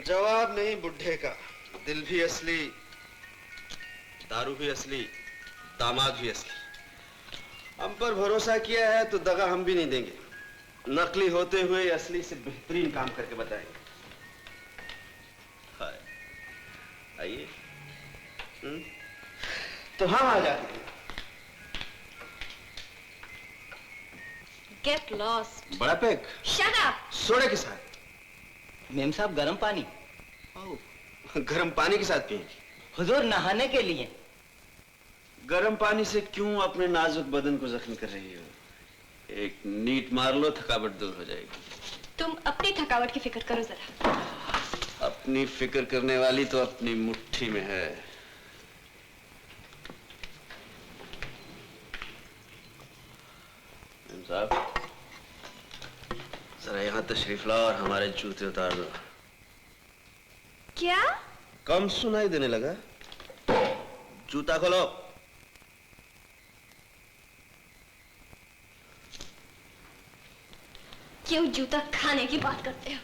जवाब नहीं बुढ़े का, दिल भी असली, दारू भी असली, दामाद भी असली। हम पर भरोसा किया है तो दगा हम भी नहीं देंगे। नकली होते हुए असली से बेहतरीन काम करके बताएंगे। हाय, आइए। तो हम आ जाते हैं। Get lost. बड़ा पैक। Shut up. सोडे के साथ। मेम साहब गरम पानी। गरम पानी के साथ पिएंगे? हुजूर नहाने के लिए। गरम पानी से क्यों अपने नाजुक बदन को जख्मी कर रही हो? एक नीट मार लो, थकावट दूर हो जाएगी। तुम अपनी थकावट की फिक्र करो जरा। अपनी फिक्र करने वाली तो अपनी मुट्ठी में है। साहब, जरा यहाँ तशरीफ लाओ और हमारे जूते उतार दो। क्या? कम सुनाई देने लगा? जूता खोलो। क्यों जूता खाने की बात करते हो?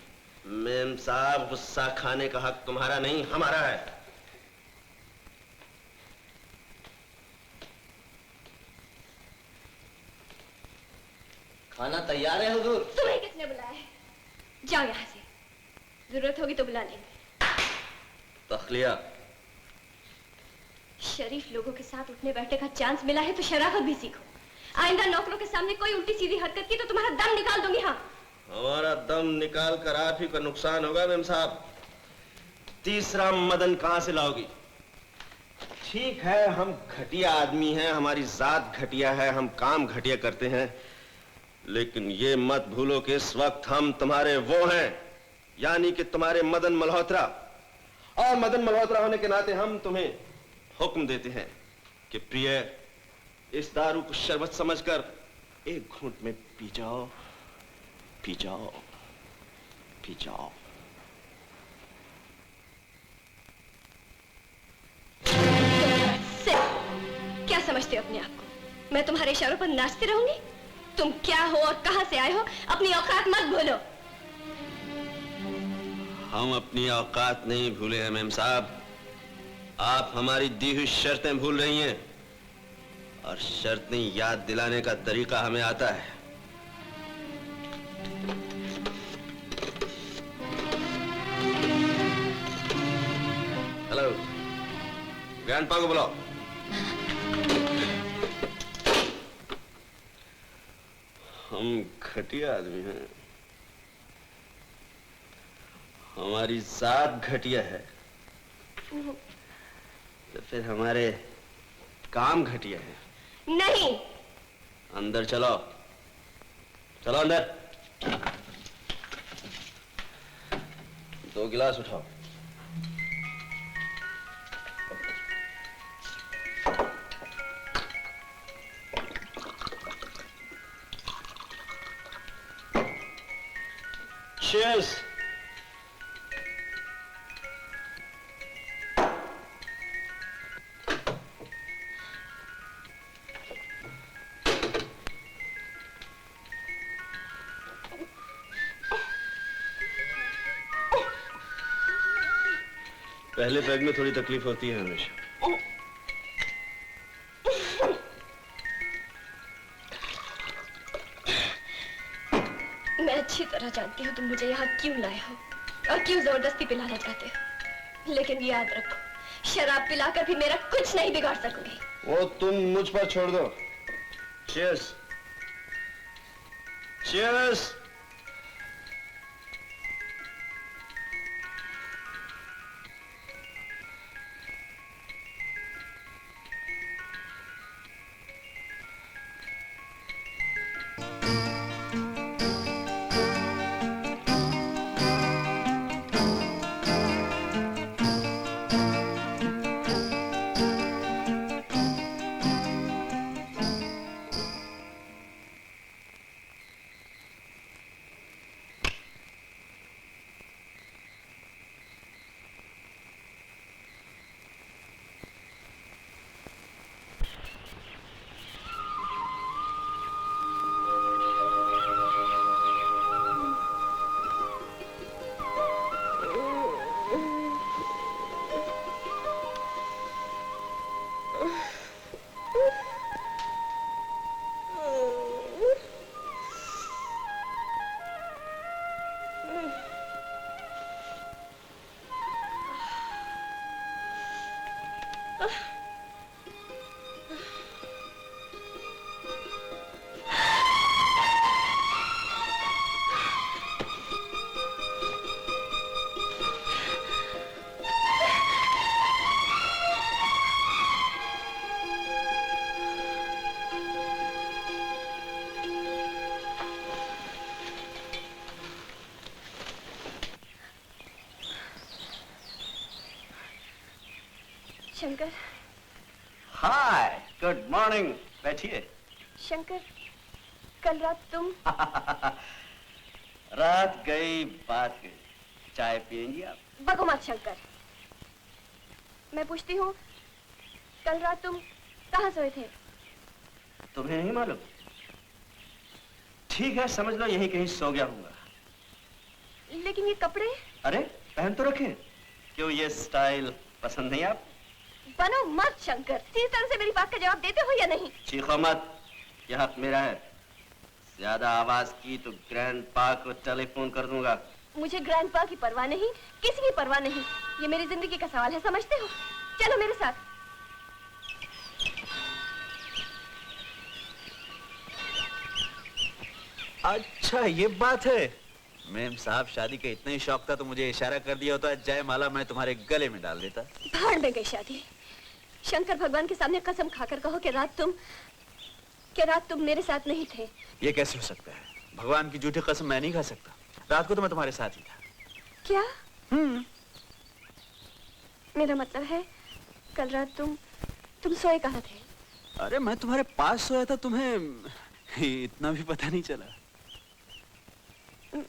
मेम साहब, गुस्सा खाने का हक तुम्हारा नहीं, हमारा है। खाना तैयार है हुजूर। तुम्हें किसने बुलाया है? जाओ यहाँ से, जरूरत होगी तो बुला लेंगे। तखलिया। शरीफ लोगों के साथ उठने बैठने का चांस मिला है तो शराफत भी सीखो। आइंदा नौकरों के सामने कोई उल्टी सीधी हरकत की तो तुम्हारा दम निकाल दूंगी। हाँ, हमारा दम निकाल कर आप ही का नुकसान होगा मेम साहब। तीसरा मदन कहां से लाओगी? ठीक है, हम घटिया आदमी हैं, हमारी जात घटिया है, हम काम घटिया करते हैं, लेकिन ये मत भूलो कि इस वक्त हम तुम्हारे वो हैं, यानी कि तुम्हारे मदन मल्होत्रा। और मदन मल्होत्रा होने के नाते हम तुम्हें हुक्म देते हैं कि प्रिय, इस दारू को शरबत समझकर एक घूंट में पी जाओ, पी जाओ, पी जाओ। क्या समझते हो अपने आप को? मैं तुम्हारे इशारों पर नाचती रहूंगी? तुम क्या हो और कहां से आए हो, अपनी औकात मत भूलो। हम अपनी औकात नहीं भूले हैं मेम साहब, आप हमारी दी हुई शर्तें भूल रही हैं, और शर्तें याद दिलाने का तरीका हमें आता है। हेलो, ग्रैंडपा को बुलाओ। हम घटिया आदमी हैं, हमारी जात घटिया है, तो फिर हमारे काम घटिया है। नहीं। अंदर चलो, चलो अंदर। 2 गिलास उठाओ। Cheers. पहले पैग में थोड़ी तकलीफ होती है हमेशा। मैं अच्छी तरह जानती हो तुम मुझे यहाँ क्यों लाए हो और क्यों जबरदस्ती पिलाना चाहते हो, लेकिन याद रखो शराब पिलाकर भी मेरा कुछ नहीं बिगाड़ सकोगे। वो तुम मुझ पर छोड़ दो। चीयर्स। चीयर्स। शंकर। हाय, गुड मॉर्निंग। बैठिए। शंकर, कल रात तुम रात गई बात गई। चाय पियेंगी आप? बको मत शंकर। मैं पूछती हूँ, कल रात तुम कहाँ सोए थे? तुम्हें नहीं मालूम? ठीक है, समझ लो यहीं कहीं सो गया हूँगा। लेकिन ये कपड़े? अरे पहन तो रखे। क्यों ये स्टाइल पसंद नहीं आप? बनो मत शंकर। सीधी तरह से मेरी बात का जवाब देते हो या नहीं? चीखो मत, यह हक मेरा है। ज्यादा आवाज की तो ग्रैंड पा को टेलीफोन कर दूंगा। मुझे ग्रैंड पा की परवाह नहीं, किसी की परवाह नहीं। ये मेरी जिंदगी का सवाल है, समझते हो? चलो मेरे साथ। अच्छा ये बात है। मैम साहब शादी का इतना ही शौक था तो मुझे इशारा कर दिया होता, जयमाला मैं तुम्हारे गले में डाल देता। भाड़ में गई शादी। शंकर, भगवान के सामने कसम खाकर कहो कि रात तुम मेरे साथ नहीं थे। ये कैसे हो सकता है? भगवान की झूठी कसम मैं नहीं खा सकता। रात को तो मैं तुम्हारे साथ ही था। क्या? मेरा मतलब है कल रात तुम सोए कहाँ थे? अरे मैं तुम्हारे पास सोया था, तुम्हें इतना भी पता नहीं चला।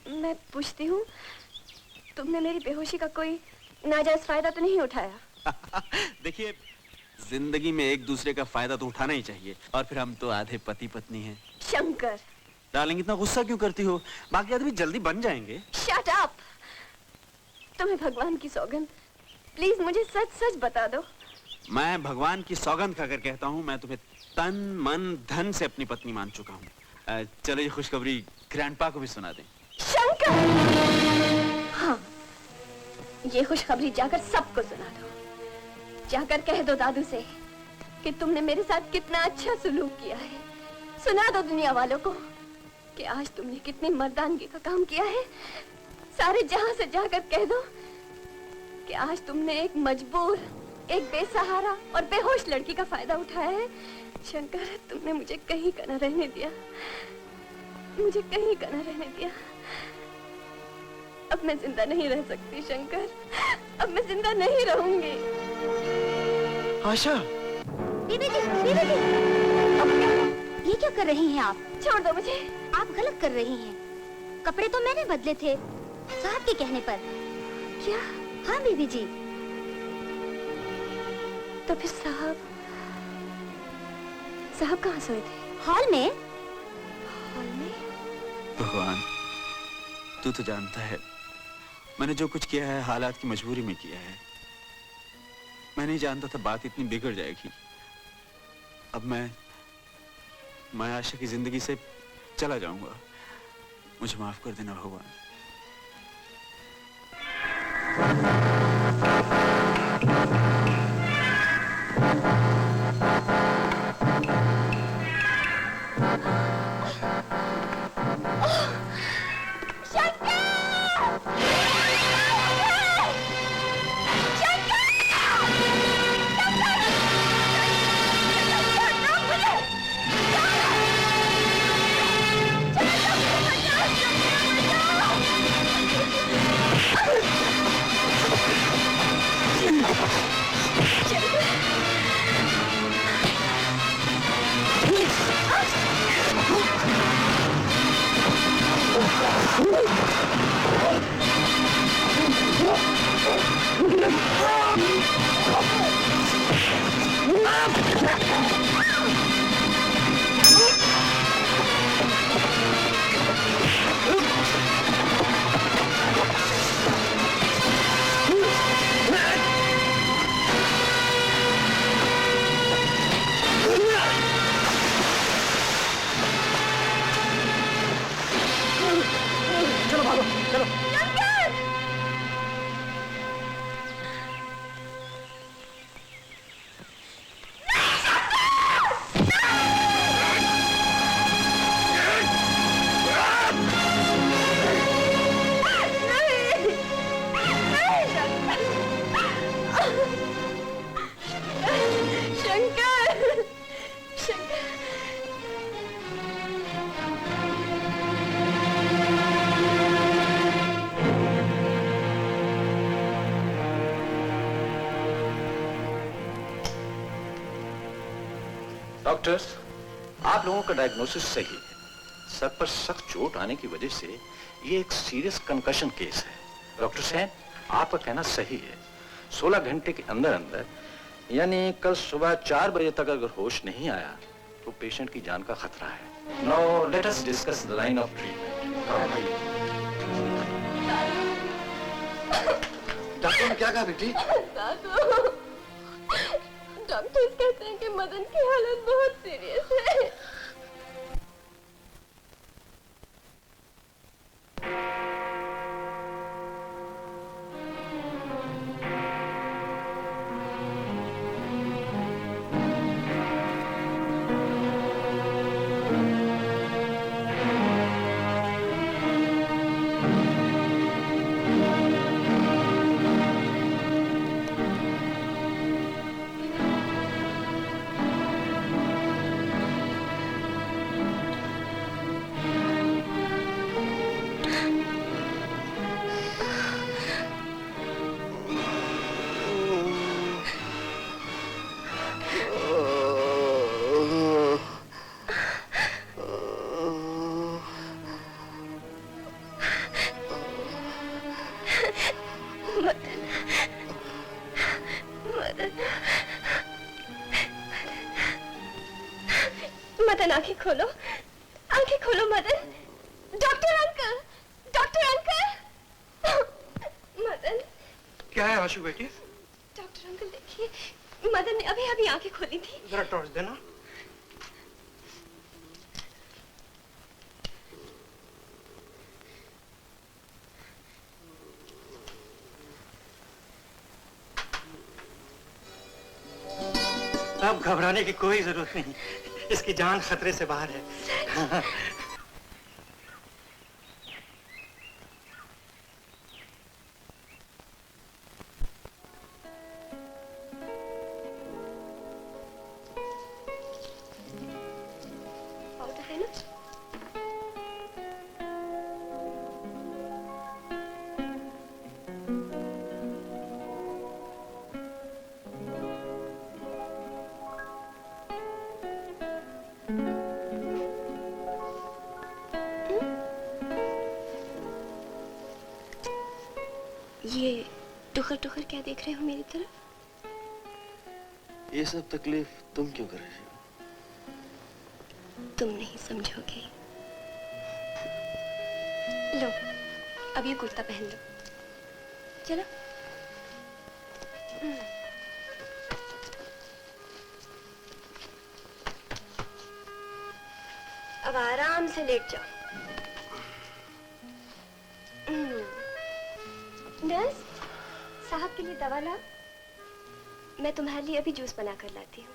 मैं पूछती हूँ, तुमने मेरी बेहोशी का कोई नाजायज फायदा तो नहीं उठाया? देखिए, जिंदगी में एक दूसरे का फायदा तो उठाना ही चाहिए, और फिर हम तो आधे पति पत्नी हैं। शंकर। डार्लिंग इतना गुस्सा क्यों करती हो? बाकी आदमी जल्दी बन जाएंगे। Shut up. तुम्हें भगवान की सौगंध, प्लीज मुझे सच सच बता दो। मैं भगवान की सौगंध खाकर कहता हूँ, मैं तुम्हें तन मन धन से अपनी पत्नी मान चुका हूँ। चलो ये खुशखबरी ग्रैंडपा को भी सुना दें। शंकर! हाँ, ये खुशखबरी जाकर सबको सुना दो। जाकर कह दो दादू से कि तुमने मेरे साथ कितना अच्छा सुलूक किया है। सुना दो दुनिया वालों को कि आज तुमने कितनी मर्दानगी का काम किया है। सारे जहां से जाकर कह दो कि आज तुमने एक मजबूर, एक बेसहारा और बेहोश लड़की का फायदा उठाया है। शंकर, तुमने मुझे कहीं का न रहने दिया, मुझे कहीं का न रहने दिया। अब मैं जिंदा नहीं रह सकती शंकर, अब मैं जिंदा नहीं रहूंगी। आशा। बीबी जी, बीबी जी। अब ये क्या कर रही हैं आप? छोड़ दो मुझे। आप गलत कर रही हैं। कपड़े तो मैंने बदले थे, साहब के कहने पर। क्या? हाँ बीबी जी। तो फिर साहब कहाँ सोए थे? हॉल में। हॉल में? भगवान, तू तो जानता है मैंने जो कुछ किया है हालात की मजबूरी में किया है। मैं नहीं जानता था बात इतनी बिगड़ जाएगी। अब मैं आशा की जिंदगी से चला जाऊंगा। मुझे माफ कर देना भगवान। चलो भागो, चलो। शंकर, शंकर। डॉक्टर्स, आप लोगों का डायग्नोसिस सही है। सर पर सख्त चोट आने की वजह से ये एक सीरियस कंकशन केस है। डॉक्टर सैन, आपका कहना सही है। 16 घंटे के अंदर अंदर यानी कल सुबह 4 बजे तक अगर होश नहीं आया तो पेशेंट की जान का खतरा है। Now let us discuss the line of treatment. Doctor ने क्या कहा बेटी? डॉक्टर्स कहते हैं कि मदन की हालत बहुत सीरियस है। मदन, आंखें खोलो, आंखें खोलो Madan. Doctor uncle, doctor uncle. Madan. क्या है आशु बेटी? डॉक्टर अंकल देखिए, मदन ने अभी अभी आंखें खोली थी। जरा टॉर्च देना। अब घबराने की कोई जरूरत नहीं, इसकी जान खतरे से बाहर है। पाउडर है ना? ये टुकर टुकर क्या देख रहे हो मेरी तरफ? ये सब तकलीफ तुम क्यों कर रही हो? तुम नहीं समझोगे। लो, अब ये कुर्ता पहन लो। चलो। अब आराम से लेट जाओ। नर्स साहब के लिए दवा ला। मैं तुम्हारे लिए अभी जूस बना कर लाती हूँ।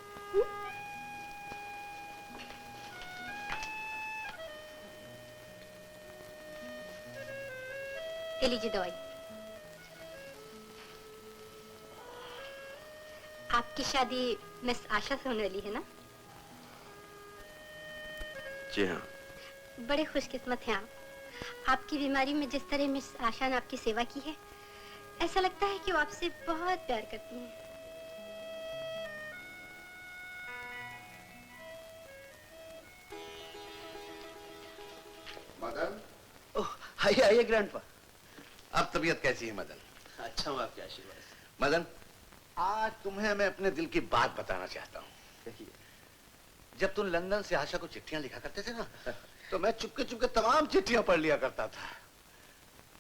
ये लीजिए दवाई। आपकी शादी मिस आशा से होने वाली है ना? जी हाँ। बड़े खुशकिस्मत हैं आप। आपकी बीमारी में जिस तरह मिस आशा ने आपकी सेवा की है, ऐसा लगता है कि वो आपसे बहुत प्यार करती हैं। मदन, ओह, आइए आइए ग्रैंडपा। अब तबीयत कैसी है मदन? अच्छा हूँ, आपके आशीर्वाद से। मदन, आज तुम्हें मैं अपने दिल की बात बताना चाहता हूँ। जब तुम लंदन से आशा को चिट्ठियां लिखा करते थे ना, तो मैं चुपके चुपके तमाम चिट्ठियां पढ़ लिया करता था।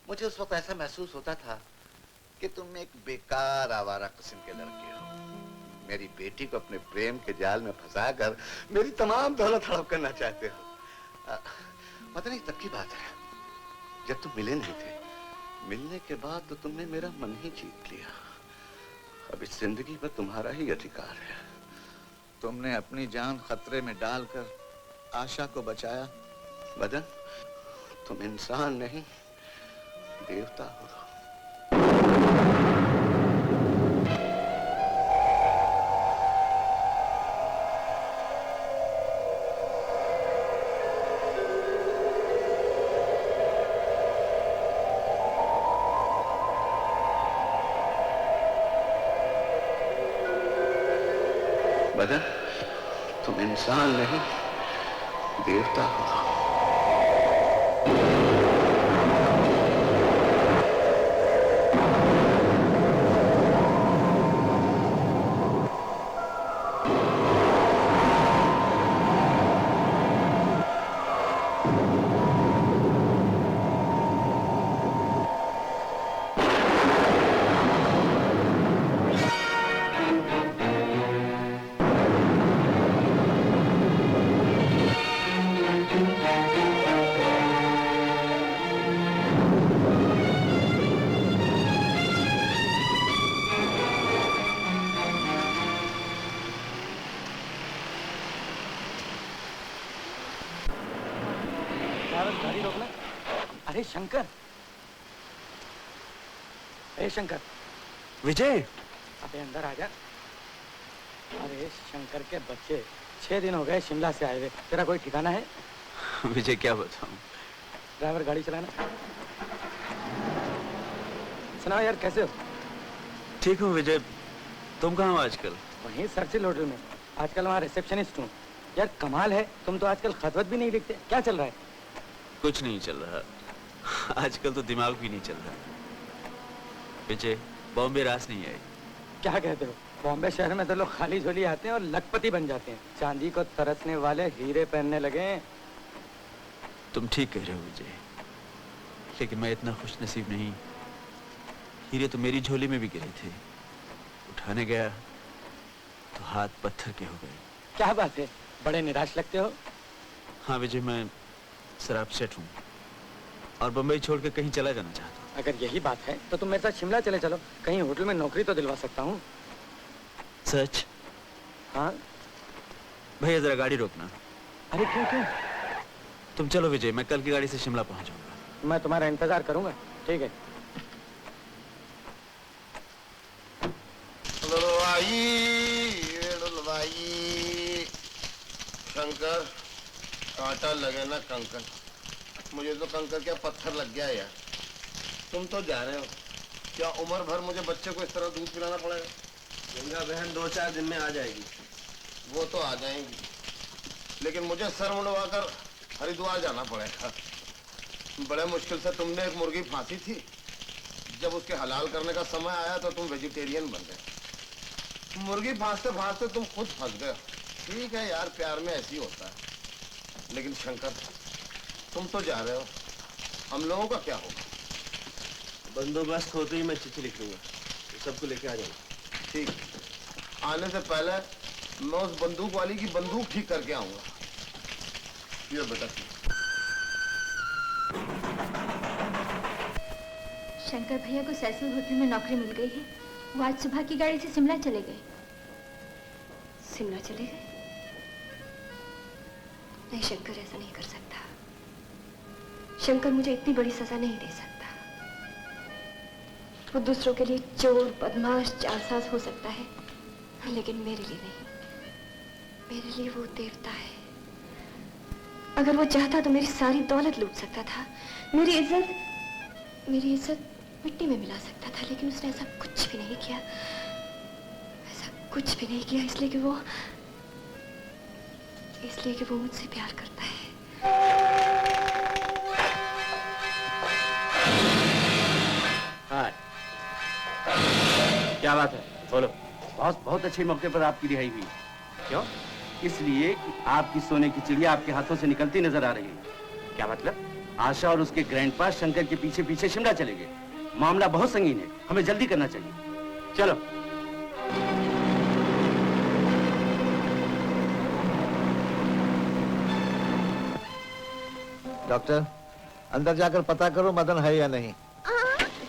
मुझे उस वक्त ऐसा महसूस होता था कि तुम एक बेकार आवारा किस्म के लड़के हो। मेरी बेटी को अपने प्रेम के जाल में फंसाकर मेरी तमाम दौलत हड़प करना चाहते हो। पता नहीं तब की बात है, जब तुम मिले नहीं थे। मिलने के बाद तो तुमने मेरा मन ही जीत लिया। अब इस जिंदगी पर तुम्हारा ही अधिकार है। तुमने अपनी जान खतरे में डालकर आशा को बचाया। मदन, तुम इंसान नहीं, देवता हो। मदन, तुम इंसान नहीं, देवता हो। गाड़ी रोकना। अरे शंकर, अरे शंकर। विजय, अबे अंदर आ जा। अरे शंकर के बच्चे, 6 दिन हो गए शिमला से आए हुए, तेरा कोई ठिकाना है? विजय क्या बताऊं। ड्राइवर गाड़ी चलाना। सुनाओ यार, कैसे हो? ठीक हूँ विजय, तुम कहाँ हो आजकल? वहीं सर्चिल होटल में, आजकल वहाँ रिसेप्शनिस्ट हूँ। यार कमाल है, तुम तो आजकल खतवत भी नहीं लिखते, क्या चल रहा है? कुछ नहीं चल रहा, आजकल तो दिमाग भी नहीं चल रहा। विजय, बॉम्बे रास नहीं आई। क्या कहते हो? बॉम्बे शहर में तो लोग खाली झोली आते हैं और लखपति बन जाते हैं। चांदी को तरसने वाले हीरे पहनने लगे हैं। तुम ठीक कह रहे हो विजय, लेकिन मैं इतना खुश नसीब नहीं। हीरे तो मेरी झोली में भी गिरे थे, उठाने गया तो हाथ पत्थर के हो गए। क्या बात है, बड़े निराश लगते हो। हाँ विजय, मैं शराब सेट हूँ और बम्बई छोड़ के कहीं चला जाना चाहता हूँ। अगर यही बात है तो तुम मेरे साथ शिमला चले चलो, कहीं होटल में नौकरी तो दिलवा सकता हूँ। सच? हाँ। भैया जरा गाड़ी रोकना। अरे क्यों क्यों? तुम चलो विजय, मैं कल की गाड़ी से शिमला पहुँच जाऊंगा। मैं तुम्हारा इंतजार करूंगा। ठीक है। शंकर, कांटा लगे ना कंकर, मुझे तो कंकर क्या पत्थर लग गया यार। तुम तो जा रहे हो, क्या उम्र भर मुझे बच्चे को इस तरह दूध पिलाना पड़ेगा? गंगा बहन 2-4 दिन में आ जाएगी। वो तो आ जाएंगी, लेकिन मुझे सर मुंडवाकर हरिद्वार जाना पड़ेगा। बड़े मुश्किल से तुमने एक मुर्गी फांसी थी, जब उसके हलाल करने का समय आया तो तुम वेजिटेरियन बन गए। मुर्गी फांसते फांसते तुम खुद फंस गए। ठीक है यार, प्यार में ऐसी होता है। लेकिन शंकर, तुम तो जा रहे हो, हम लोगों का क्या होगा? बंदोबस्त होते ही मैं चिट्ठी लिख लूंगा, सबको लेके आ जाऊंगा। ठीक, आने से पहले मैं उस बंदूक वाली की बंदूक ठीक करके आऊंगा। ये बेटा। शंकर भैया को सैसल होटल में नौकरी मिल गई है। वो आज सुबह की गाड़ी से शिमला चले गए। शिमला चले गए? नहीं, शंकर ऐसा नहीं कर सकता। शंकर मुझे इतनी बड़ी सजा नहीं दे सकता। वो दूसरों के लिए चोर, बदमाश, जालसाज हो सकता है, लेकिन मेरे लिए नहीं। मेरे लिए वो देवता है। अगर वो चाहता तो मेरी सारी दौलत लूट सकता था, मेरी इज्जत मिट्टी में मिला सकता था, लेकिन उसने ऐसा कुछ भी नहीं किया। ऐसा कुछ भी नहीं किया, इसलिए कि वो मुझसे प्यार करता है। हाँ, क्या बात है? बोलो। बॉस, बहुत अच्छे मौके पर आपकी रिहाई हुई। क्यों? इसलिए कि आपकी सोने की चिड़िया आपके हाथों से निकलती नजर आ रही है। क्या मतलब? आशा और उसके ग्रैंडपा शंकर के पीछे पीछे शिमला चले गए। मामला बहुत संगीन है, हमें जल्दी करना चाहिए। चलो। डॉक्टर, अंदर जाकर पता करो मदन है या नहीं।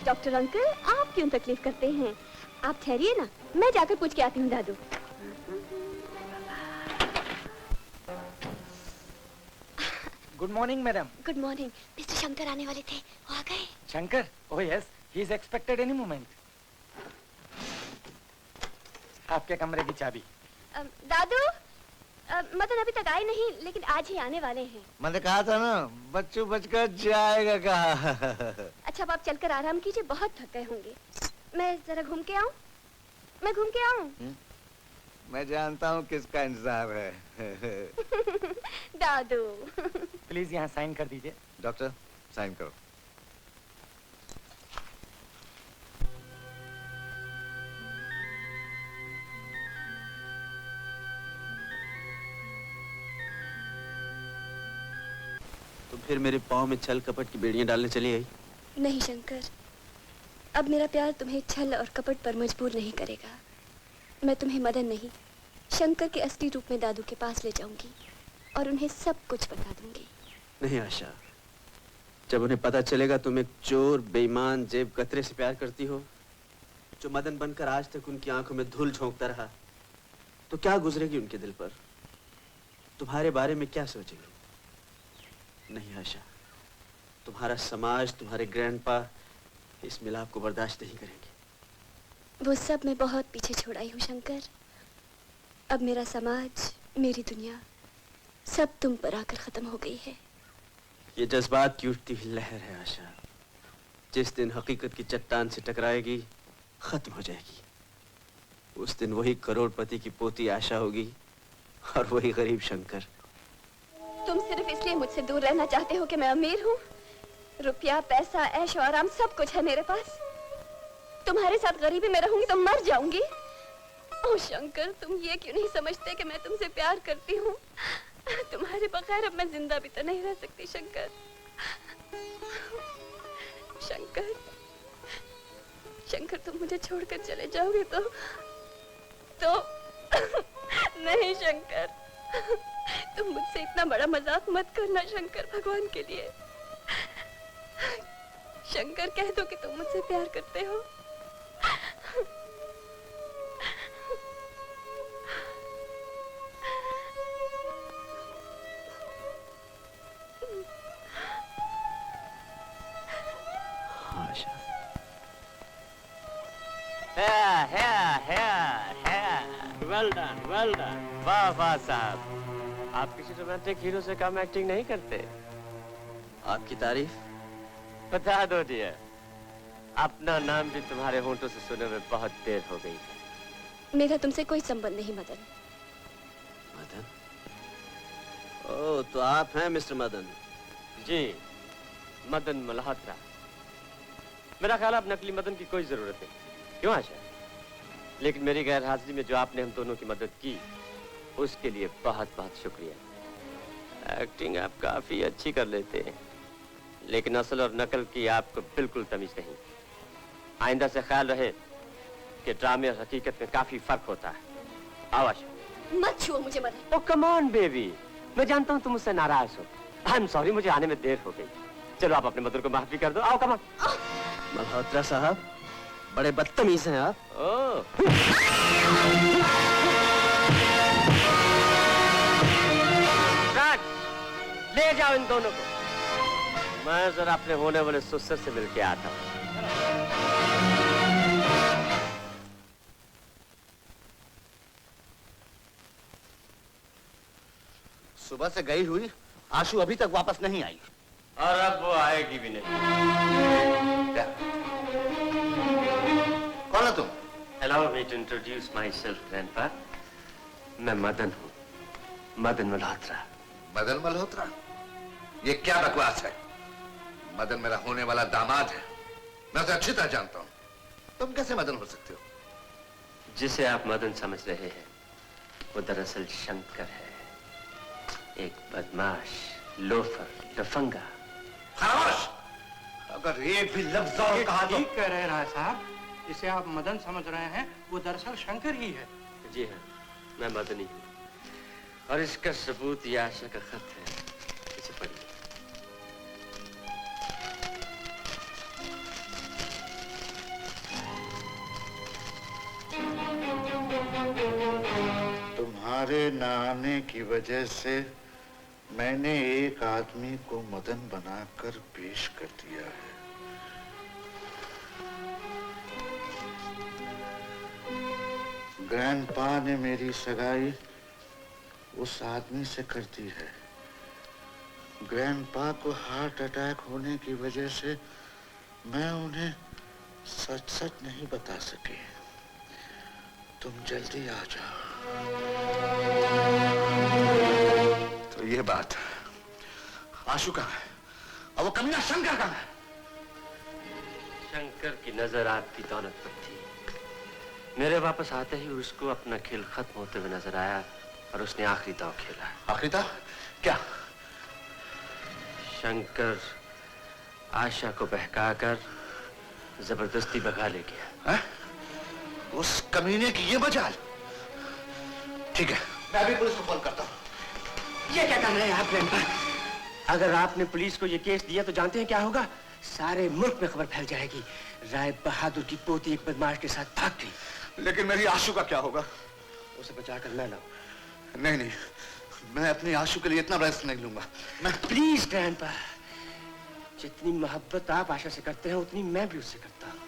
डॉक्टर अंकल, आप क्यों तकलीफ करते हैं? आप ठहरिए ना, मैं जाकर पूछ के आती हूँ दादू। Good morning madam. Good morning. Mister Shankar आने वाले थे, वो आ गए? Shankar? Oh yes, he is expected any moment. आपके कमरे की चाबी। दादू, मदन अभी तक आए नहीं, लेकिन आज ही आने वाले हैं। मैंने कहा था ना, बच्चू बचकर जाएगा कहा। अच्छा, अब आप चलकर आराम कीजिए, बहुत थक गए होंगे। मैं जरा घूम के आऊं? मैं घूम के आऊं? मैं जानता हूँ किसका इंतजार है। दादू। प्लीज यहाँ साइन कर दीजिए। डॉक्टर, साइन करो। तो फिर मेरे पाँव में छल कपट की बेड़ियां डालने चली आई? नहीं शंकर, अब मेरा प्यार तुम्हें छल और कपट पर मजबूर नहीं करेगा। मैं तुम्हें मदन नहीं, शंकर के असली रूप में दादू के पास ले जाऊंगी और उन्हें सब कुछ बता दूंगी। नहीं आशा, जब उन्हें पता चलेगा तुम एक चोर, बेईमान, जेब कतरे से प्यार करती हो, जो मदन बनकर आज तक उनकी आंखों में धूल झोंकता रहा, तो क्या गुजरेगी उनके दिल पर? तुम्हारे बारे में क्या सोचेंगे? नहीं आशा, तुम्हारा समाज, तुम्हारे ग्रैंडपा इस मिलाप को बर्दाश्त नहीं करेंगे। वो सब मैं बहुत पीछे छोड़ आई हूँ शंकर। अब मेरा समाज, मेरी दुनिया सब तुम पर आकर खत्म हो गई है। ये जज्बात की उठती हुई लहर है आशा, जिस दिन हकीकत की चट्टान से टकराएगी, खत्म हो जाएगी। उस दिन वही करोड़पति की पोती आशा होगी और वही गरीब शंकर। तुम सिर्फ इसलिए मुझसे दूर रहना चाहते हो कि मैं अमीर हूँ। रुपया, पैसा, ऐश और आराम सब कुछ है मेरे पास। तुम्हारे साथ गरीबी में रहूंगी तो मर जाऊंगी। ओह शंकर, तुम ये क्यों नहीं समझते कि मैं तुमसे प्यार करती हूँ? तुम्हारे बगैर अब मैं जिंदा भी तो नहीं रह सकती शंकर। शंकर, शंकर तुम मुझे छोड़कर चले जाओगे तो नहीं शंकर, तुम मुझसे इतना बड़ा मजाक मत करना शंकर, भगवान के लिए। शंकर, कह दो कि तुम मुझसे प्यार करते हो। आशा, वेल डन, वेल डन। वाह वाह साहब, आप किसी रोमांटिक हीरो से कम एक्टिंग नहीं करते। आपकी तारीफ? बता दो डियर, अपना नाम भी तुम्हारे होंठों से सुने में बहुत देर हो गई है। मेरा तुमसे कोई संबंध नहीं मदन। मदन? ओह, तो आप हैं मिस्टर मदन? जी, मदन मल्होत्रा। मेरा ख्याल अब नकली मदन की कोई जरूरत नहीं। क्यों आशा? लेकिन मेरी गैर हाजिरी में जो आपने हम दोनों की मदद की, उसके लिए बहुत बहुत शुक्रिया। एक्टिंग आप काफी अच्छी कर लेते हैं, लेकिन असल और नकल की आपको बिल्कुल तमीज नहीं। आइंदा से ख्याल रहे कि ड्रामे और हकीकत में काफी फर्क होता है। आओ आशा। मत छुओ मुझे मदन। ओह कम ऑन बेबी, मैं जानता हूँ तुम मुझसे नाराज हो। आई एम सॉरी, मुझे आने में देर हो गई। चलो आप अपने मदन को माफ भी कर दो। आओ कम ऑन। मल्होत्रा साहब, बड़े बदतमीज हैं आप। ले जाओ इन दोनों को। मैं जरा अपने होने वाले ससुर से मिलके आता हूँ। सुबह से गई हुई आशु अभी तक वापस नहीं आई। और अब वो आएगी भी नहीं। क्या? कौन है तुम? Allow me to introduce myself, grandpa. मैं मदन हूँ, मदन मल्होत्रा। मदन मल्होत्रा? ये क्या बकवास है? मदन मेरा होने वाला दामाद है, मैं उसे अच्छी तरह जानता हूँ। तुम कैसे मदन हो सकते हो? जिसे आप मदन समझ रहे हैं वो दरअसल शंकर है, एक बदमाश, लोफर, लफंगा। खामोश! अगर एक भी लफ्ज और कहा तो ठीक कह रहे हैं राय साहब, जिसे आप मदन समझ रहे हैं वो दरअसल शंकर ही है। जी हाँ, मैं मदनी हूँ और इसका सबूत ये आशा का खत है, इसे पढ़िए। तुम्हारे न आने की वजह से मैंने एक आदमी को मदन बनाकर पेश कर दिया है। ग्रैंडपा ने मेरी सगाई उस आदमी से कर दी है। ग्रैंडपा को हार्ट अटैक होने की वजह से मैं उन्हें सच सच नहीं बता सकी। तुम जल्दी आ जाओ। तो ये बात, आशु कहाँ है? और वो कमीना शंकर कहाँ है? शंकर की नजर आपकी दौलत पर थी। मेरे वापस आते ही उसको अपना खेल खत्म होते हुए नजर आया और उसने आखिरी दांव खेला। आखिरी दांव? क्या? शंकर आशा को बहकाकर जबरदस्ती भगा ले गया। है? उस कमीने की ये मजाल? ठीक है, मैं अभी पुलिस को फोन करता हूँ। ये क्या कर रहे हैं आप ग्रैंडपा? अगर आपने पुलिस को ये केस दिया तो जानते हैं क्या होगा? सारे मुल्क में खबर फैल जाएगी। राय बहादुर की पोती एक बदमाश के साथ भाग गई। लेकिन मेरी आशु का क्या होगा? उसे बचाकर मैं लाऊं। नहीं नहीं, मैं अपनी आशु के लिए इतना रिस्क नहीं लूंगा। मैं प्लीज ग्रैंडपा, जितनी मोहब्बत आप आशा से करते हैं उतनी मैं भी उससे करता हूँ।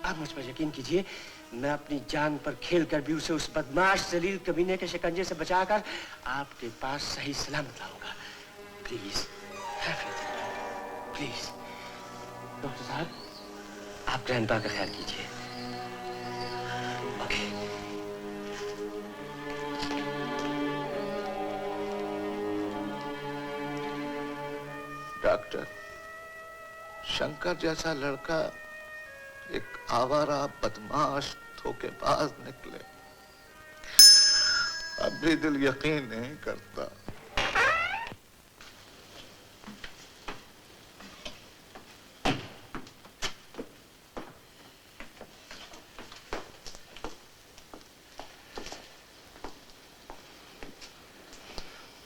आप मुझ पर यकीन कीजिए, मैं अपनी जान पर खेल कर भी उसे उस बदमाश जलील कमीने के शिकंजे से बचाकर आपके पास सही सलामत लाऊंगा। Please please. डॉक्टर साहब, आप ग्रैंडपा का ख्याल कीजिए। ओके। डॉक्टर, शंकर जैसा लड़का एक आवारा बदमाश धोखेबाज निकले, अब भी दिल यकीन नहीं करता।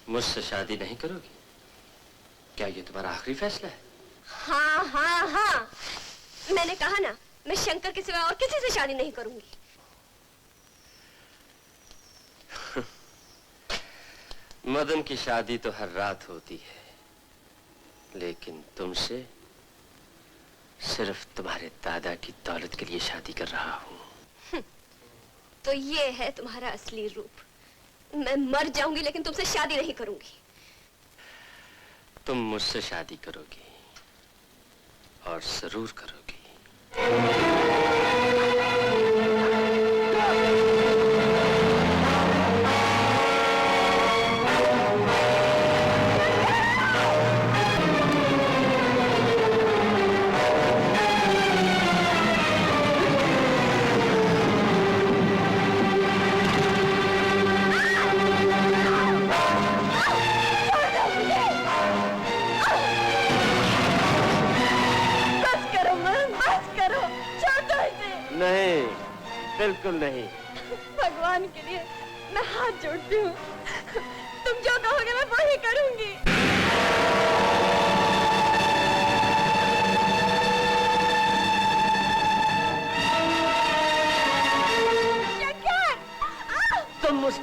मुझसे शादी नहीं करोगी? क्या ये तुम्हारा आखिरी फैसला है? हाँ हाँ हाँ, मैंने कहा ना, मैं शंकर के सिवा और किसी से शादी नहीं करूंगी। मदन की शादी तो हर रात होती है, लेकिन तुमसे सिर्फ तुम्हारे दादा की दौलत के लिए शादी कर रहा हूँ। तो ये है तुम्हारा असली रूप। मैं मर जाऊंगी लेकिन तुमसे शादी नहीं करूंगी। तुम मुझसे शादी करोगी और जरूर करोगी। नहीं, बिल्कुल नहीं। भगवान के लिए मैं हाथ जोड़ती हूँ, तुम जो कहोगे मैं वही करूंगी।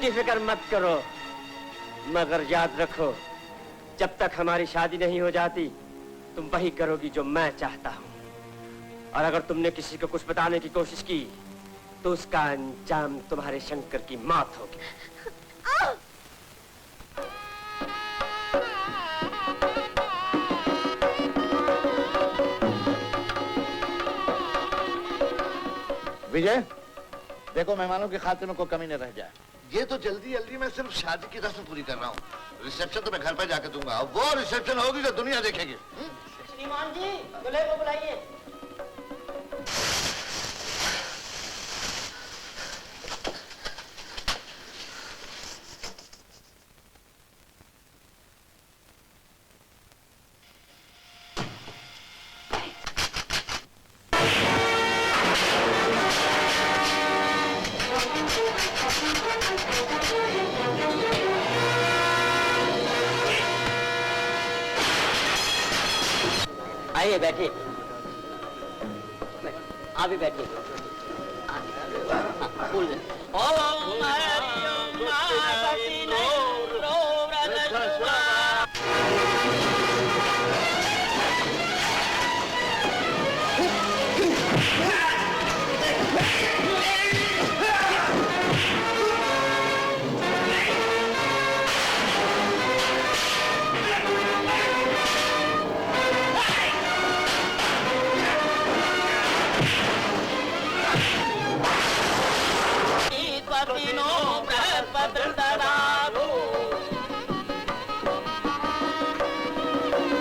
उसकी फिक्र मत करो, मगर याद रखो जब तक हमारी शादी नहीं हो जाती तुम वही करोगी जो मैं चाहता हूँ। और अगर तुमने किसी को कुछ बताने की कोशिश की तो उसका अंजाम तुम्हारे शंकर की मौत होगी। विजय, देखो मेहमानों की खातिर में कोई कमी न रह जाए। ये तो जल्दी जल्दी मैं सिर्फ शादी की रस्म पूरी कर रहा हूँ। रिसेप्शन तो मैं घर पे जाके दूंगा। वो रिसेप्शन होगी जो दुनिया देखेगी। श्रीमान जी, दूल्हे को बुलाइए। आइए बैठिए। आप भी बैठिए।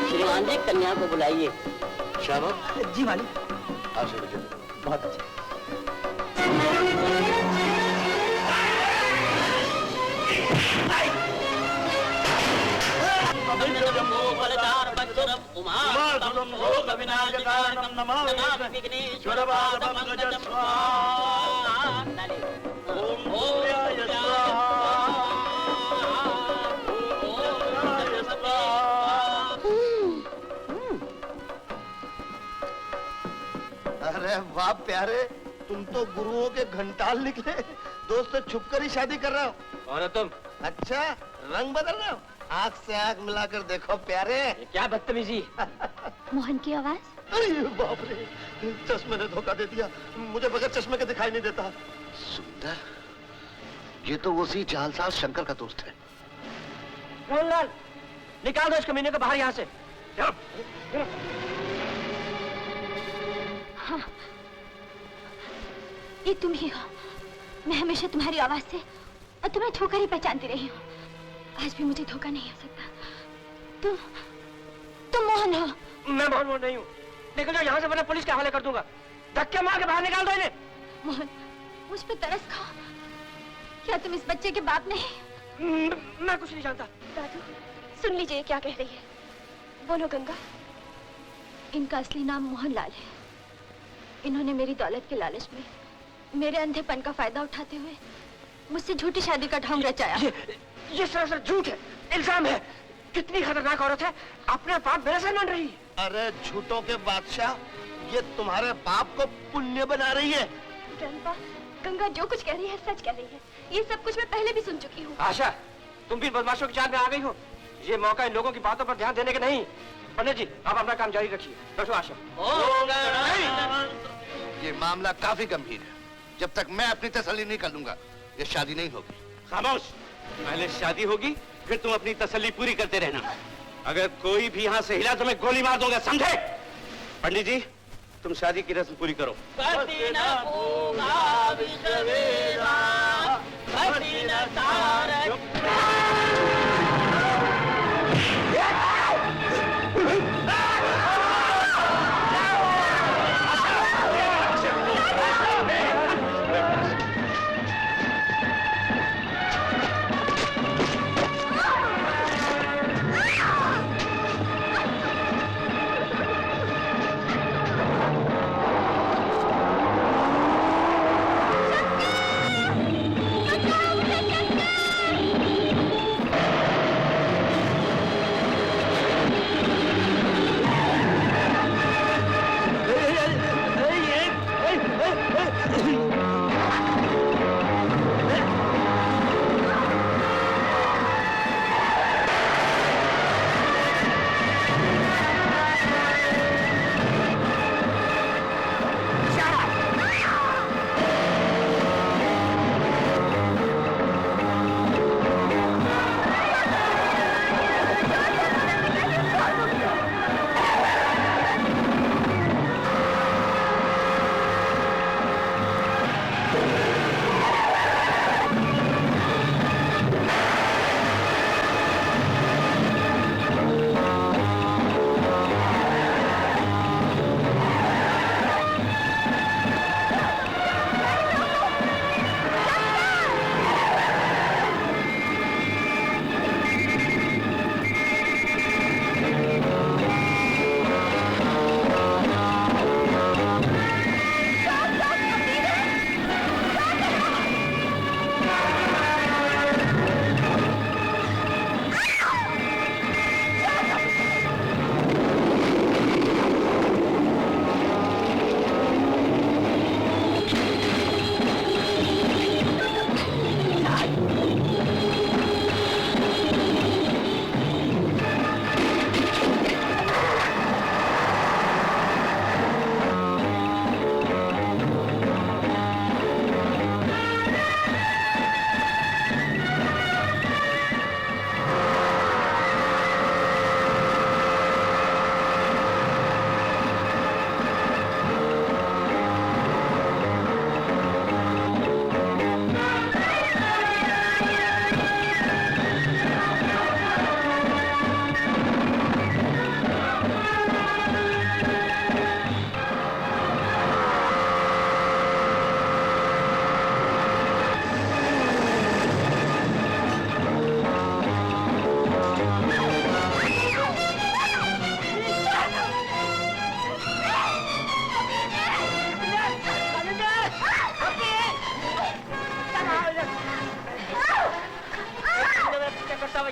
श्रीमान जी, कन्या को बुलाइए। श्यामा जी मालिक। आशीर्वाद। बहुत अच्छा। अरे वाह प्यारे, तुम तो गुरुओं के घंटाल निकले। दोस्त से छुप कर ही शादी कर रहे हो। कौन हो तुम? अच्छा, रंग बदल रहे हो? आँख से आँख मिलाकर देखो प्यारे। ये क्या बदतमीजी। मोहन की आवाज। अरे बाप रे, चश्मे ने धोखा दे दिया। मुझे बगैर चश्मे के दिखाई नहीं देता। सुंदर, ये तो उसी जालसाज शंकर का दोस्त है। मोहनलाल, निकाल दो इस कमीने को बाहर यहाँ से। हाँ, ये तुम ही हो। मैं हमेशा तुम्हारी आवाज से और तुम्हें छूकर ही पहचानती रही हूँ। आज भी मुझे धोखा नहीं हो सकता। तुम मोहन हो। मैं मोहन नहीं हूँ। निकल जाओ यहाँ से, वरना पुलिस के हवाले कर दूंगा। धक्के मार के बाहर निकाल दो इन्हें। मोहन, मुझ पे तरस खाओ। क्या तुम इस बच्चे के बाप नहीं? मैं कुछ नहीं जानता। दादू, सुन लीजिए क्या कह रही है। बोलो गंगा। इनका असली नाम मोहनलाल है। इन्होंने मेरी दौलत के लालच में मेरे अंधेपन का फायदा उठाते हुए मुझसे झूठी शादी का ढोंग रचाया। ये सरासर झूठ है, इल्जाम है। कितनी खतरनाक औरत है, अपने पाप मेरे से मान रही है। अरे झूठों के बादशाह, ये तुम्हारे पाप को पुण्य बना रही है। ग्रैंडपा, गंगा जो कुछ कह रही है सच कह रही है। ये सब कुछ मैं पहले भी सुन चुकी हूँ। आशा, तुम भी बदमाशों की जान में आ गई हो। ये मौका इन लोगों की बातों पर ध्यान देने के नहीं। पंडित जी, आप अपना काम जारी रखिए। बैठो आशा। ये मामला काफी गंभीर है। जब तक मैं अपनी तसल्ली नहीं कर लूंगा, ये शादी नहीं होगी। खामोश। पहले शादी होगी, फिर तुम अपनी तसल्ली पूरी करते रहना। अगर कोई भी यहाँ से हिला तो मैं गोली मार दूंगा, समझे? पंडित जी, तुम शादी की रस्म पूरी करो।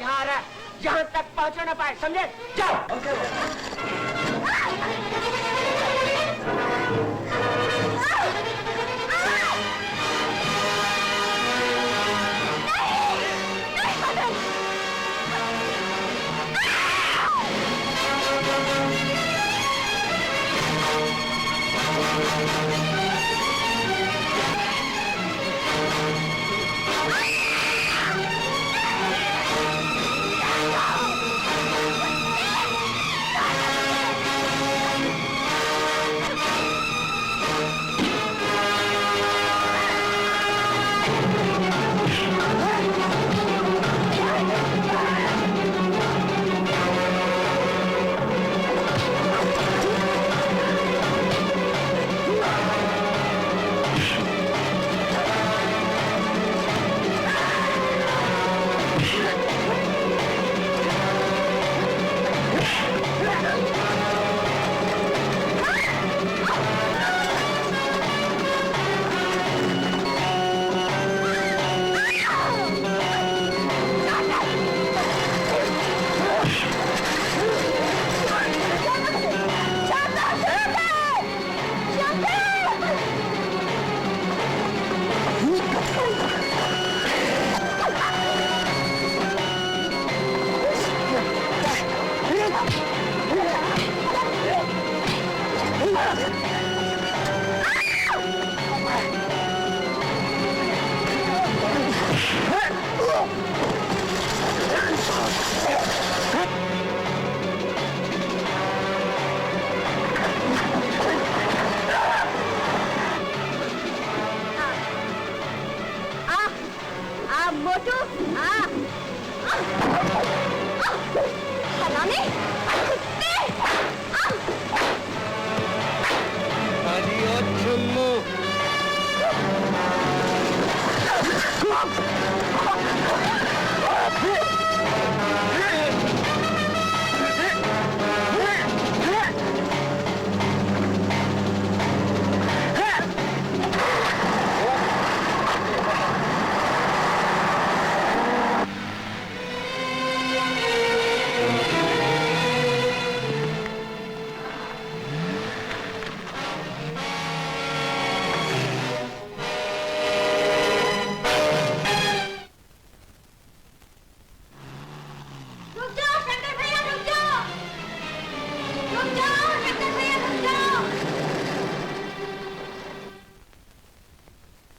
यहाँ आ रहा है, यहाँ तक पहुँच ना पाए, समझे? जाओ। मोटू, हरामी,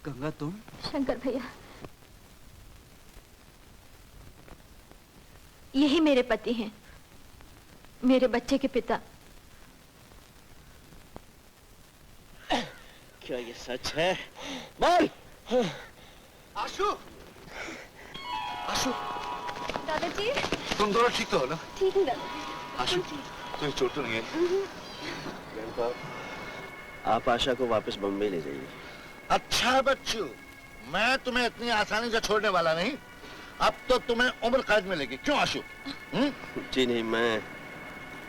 गंगा तुम? शंकर भैया, यही मेरे पति हैं, मेरे बच्चे के पिता। क्या ये सच है? बोल। आशु, आशु, दादाजी, तुम दोनों ठीक तो हो ना? ठीक है दादाजी। आशु, तुम्हें चोट तो नहीं है? आप आशा को वापस बम्बई ले जाइए। अच्छा बच्चू, मैं तुम्हें इतनी आसानी से छोड़ने वाला नहीं। अब तो तुम्हें उम्र कैद मिलेगी। क्यों आशु? जी नहीं, मैं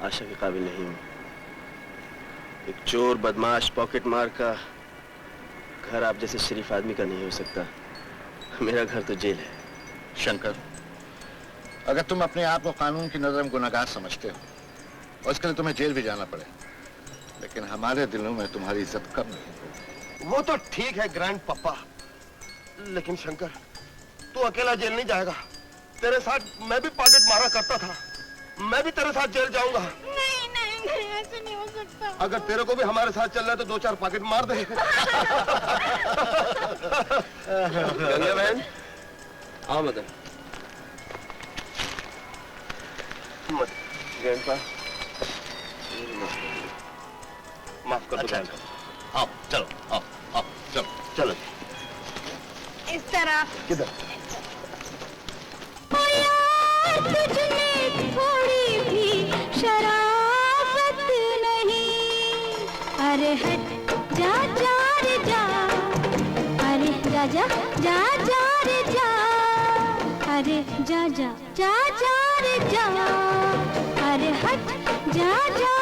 आशा के काबिल नहीं हूँ। एक चोर, बदमाश, पॉकेट मार का घर आप जैसे शरीफ आदमी का नहीं हो सकता। मेरा घर तो जेल है। शंकर, अगर तुम अपने आप को कानून की नजर में गुनहगार समझते हो और इसके लिए तुम्हें जेल भी जाना पड़े, लेकिन हमारे दिलों में तुम्हारी इज्जत कम नहीं होगी। वो तो ठीक है ग्रैंड पापा, लेकिन शंकर तू अकेला जेल नहीं जाएगा। तेरे साथ मैं भी पॉकेट मारा करता था, मैं भी तेरे साथ जेल जाऊंगा। नहीं नहीं नहीं, ऐसे नहीं हो सकता। अगर तेरे को भी हमारे साथ चलना है तो 2-4 पॉकेट मार दे। गंगा बहन, आओ मदन। ग्रैंडपा, माफ कर दो। आओ चलो, आओ आओ चलो चलो। इस तरह किधर? तुझमें थोड़ी भी शराफत नहीं। अरे हट जा जा रे जा, अरे जा जा जा जा रे जा, अरे जा जा जा जा रे जा, अरे हट जा जा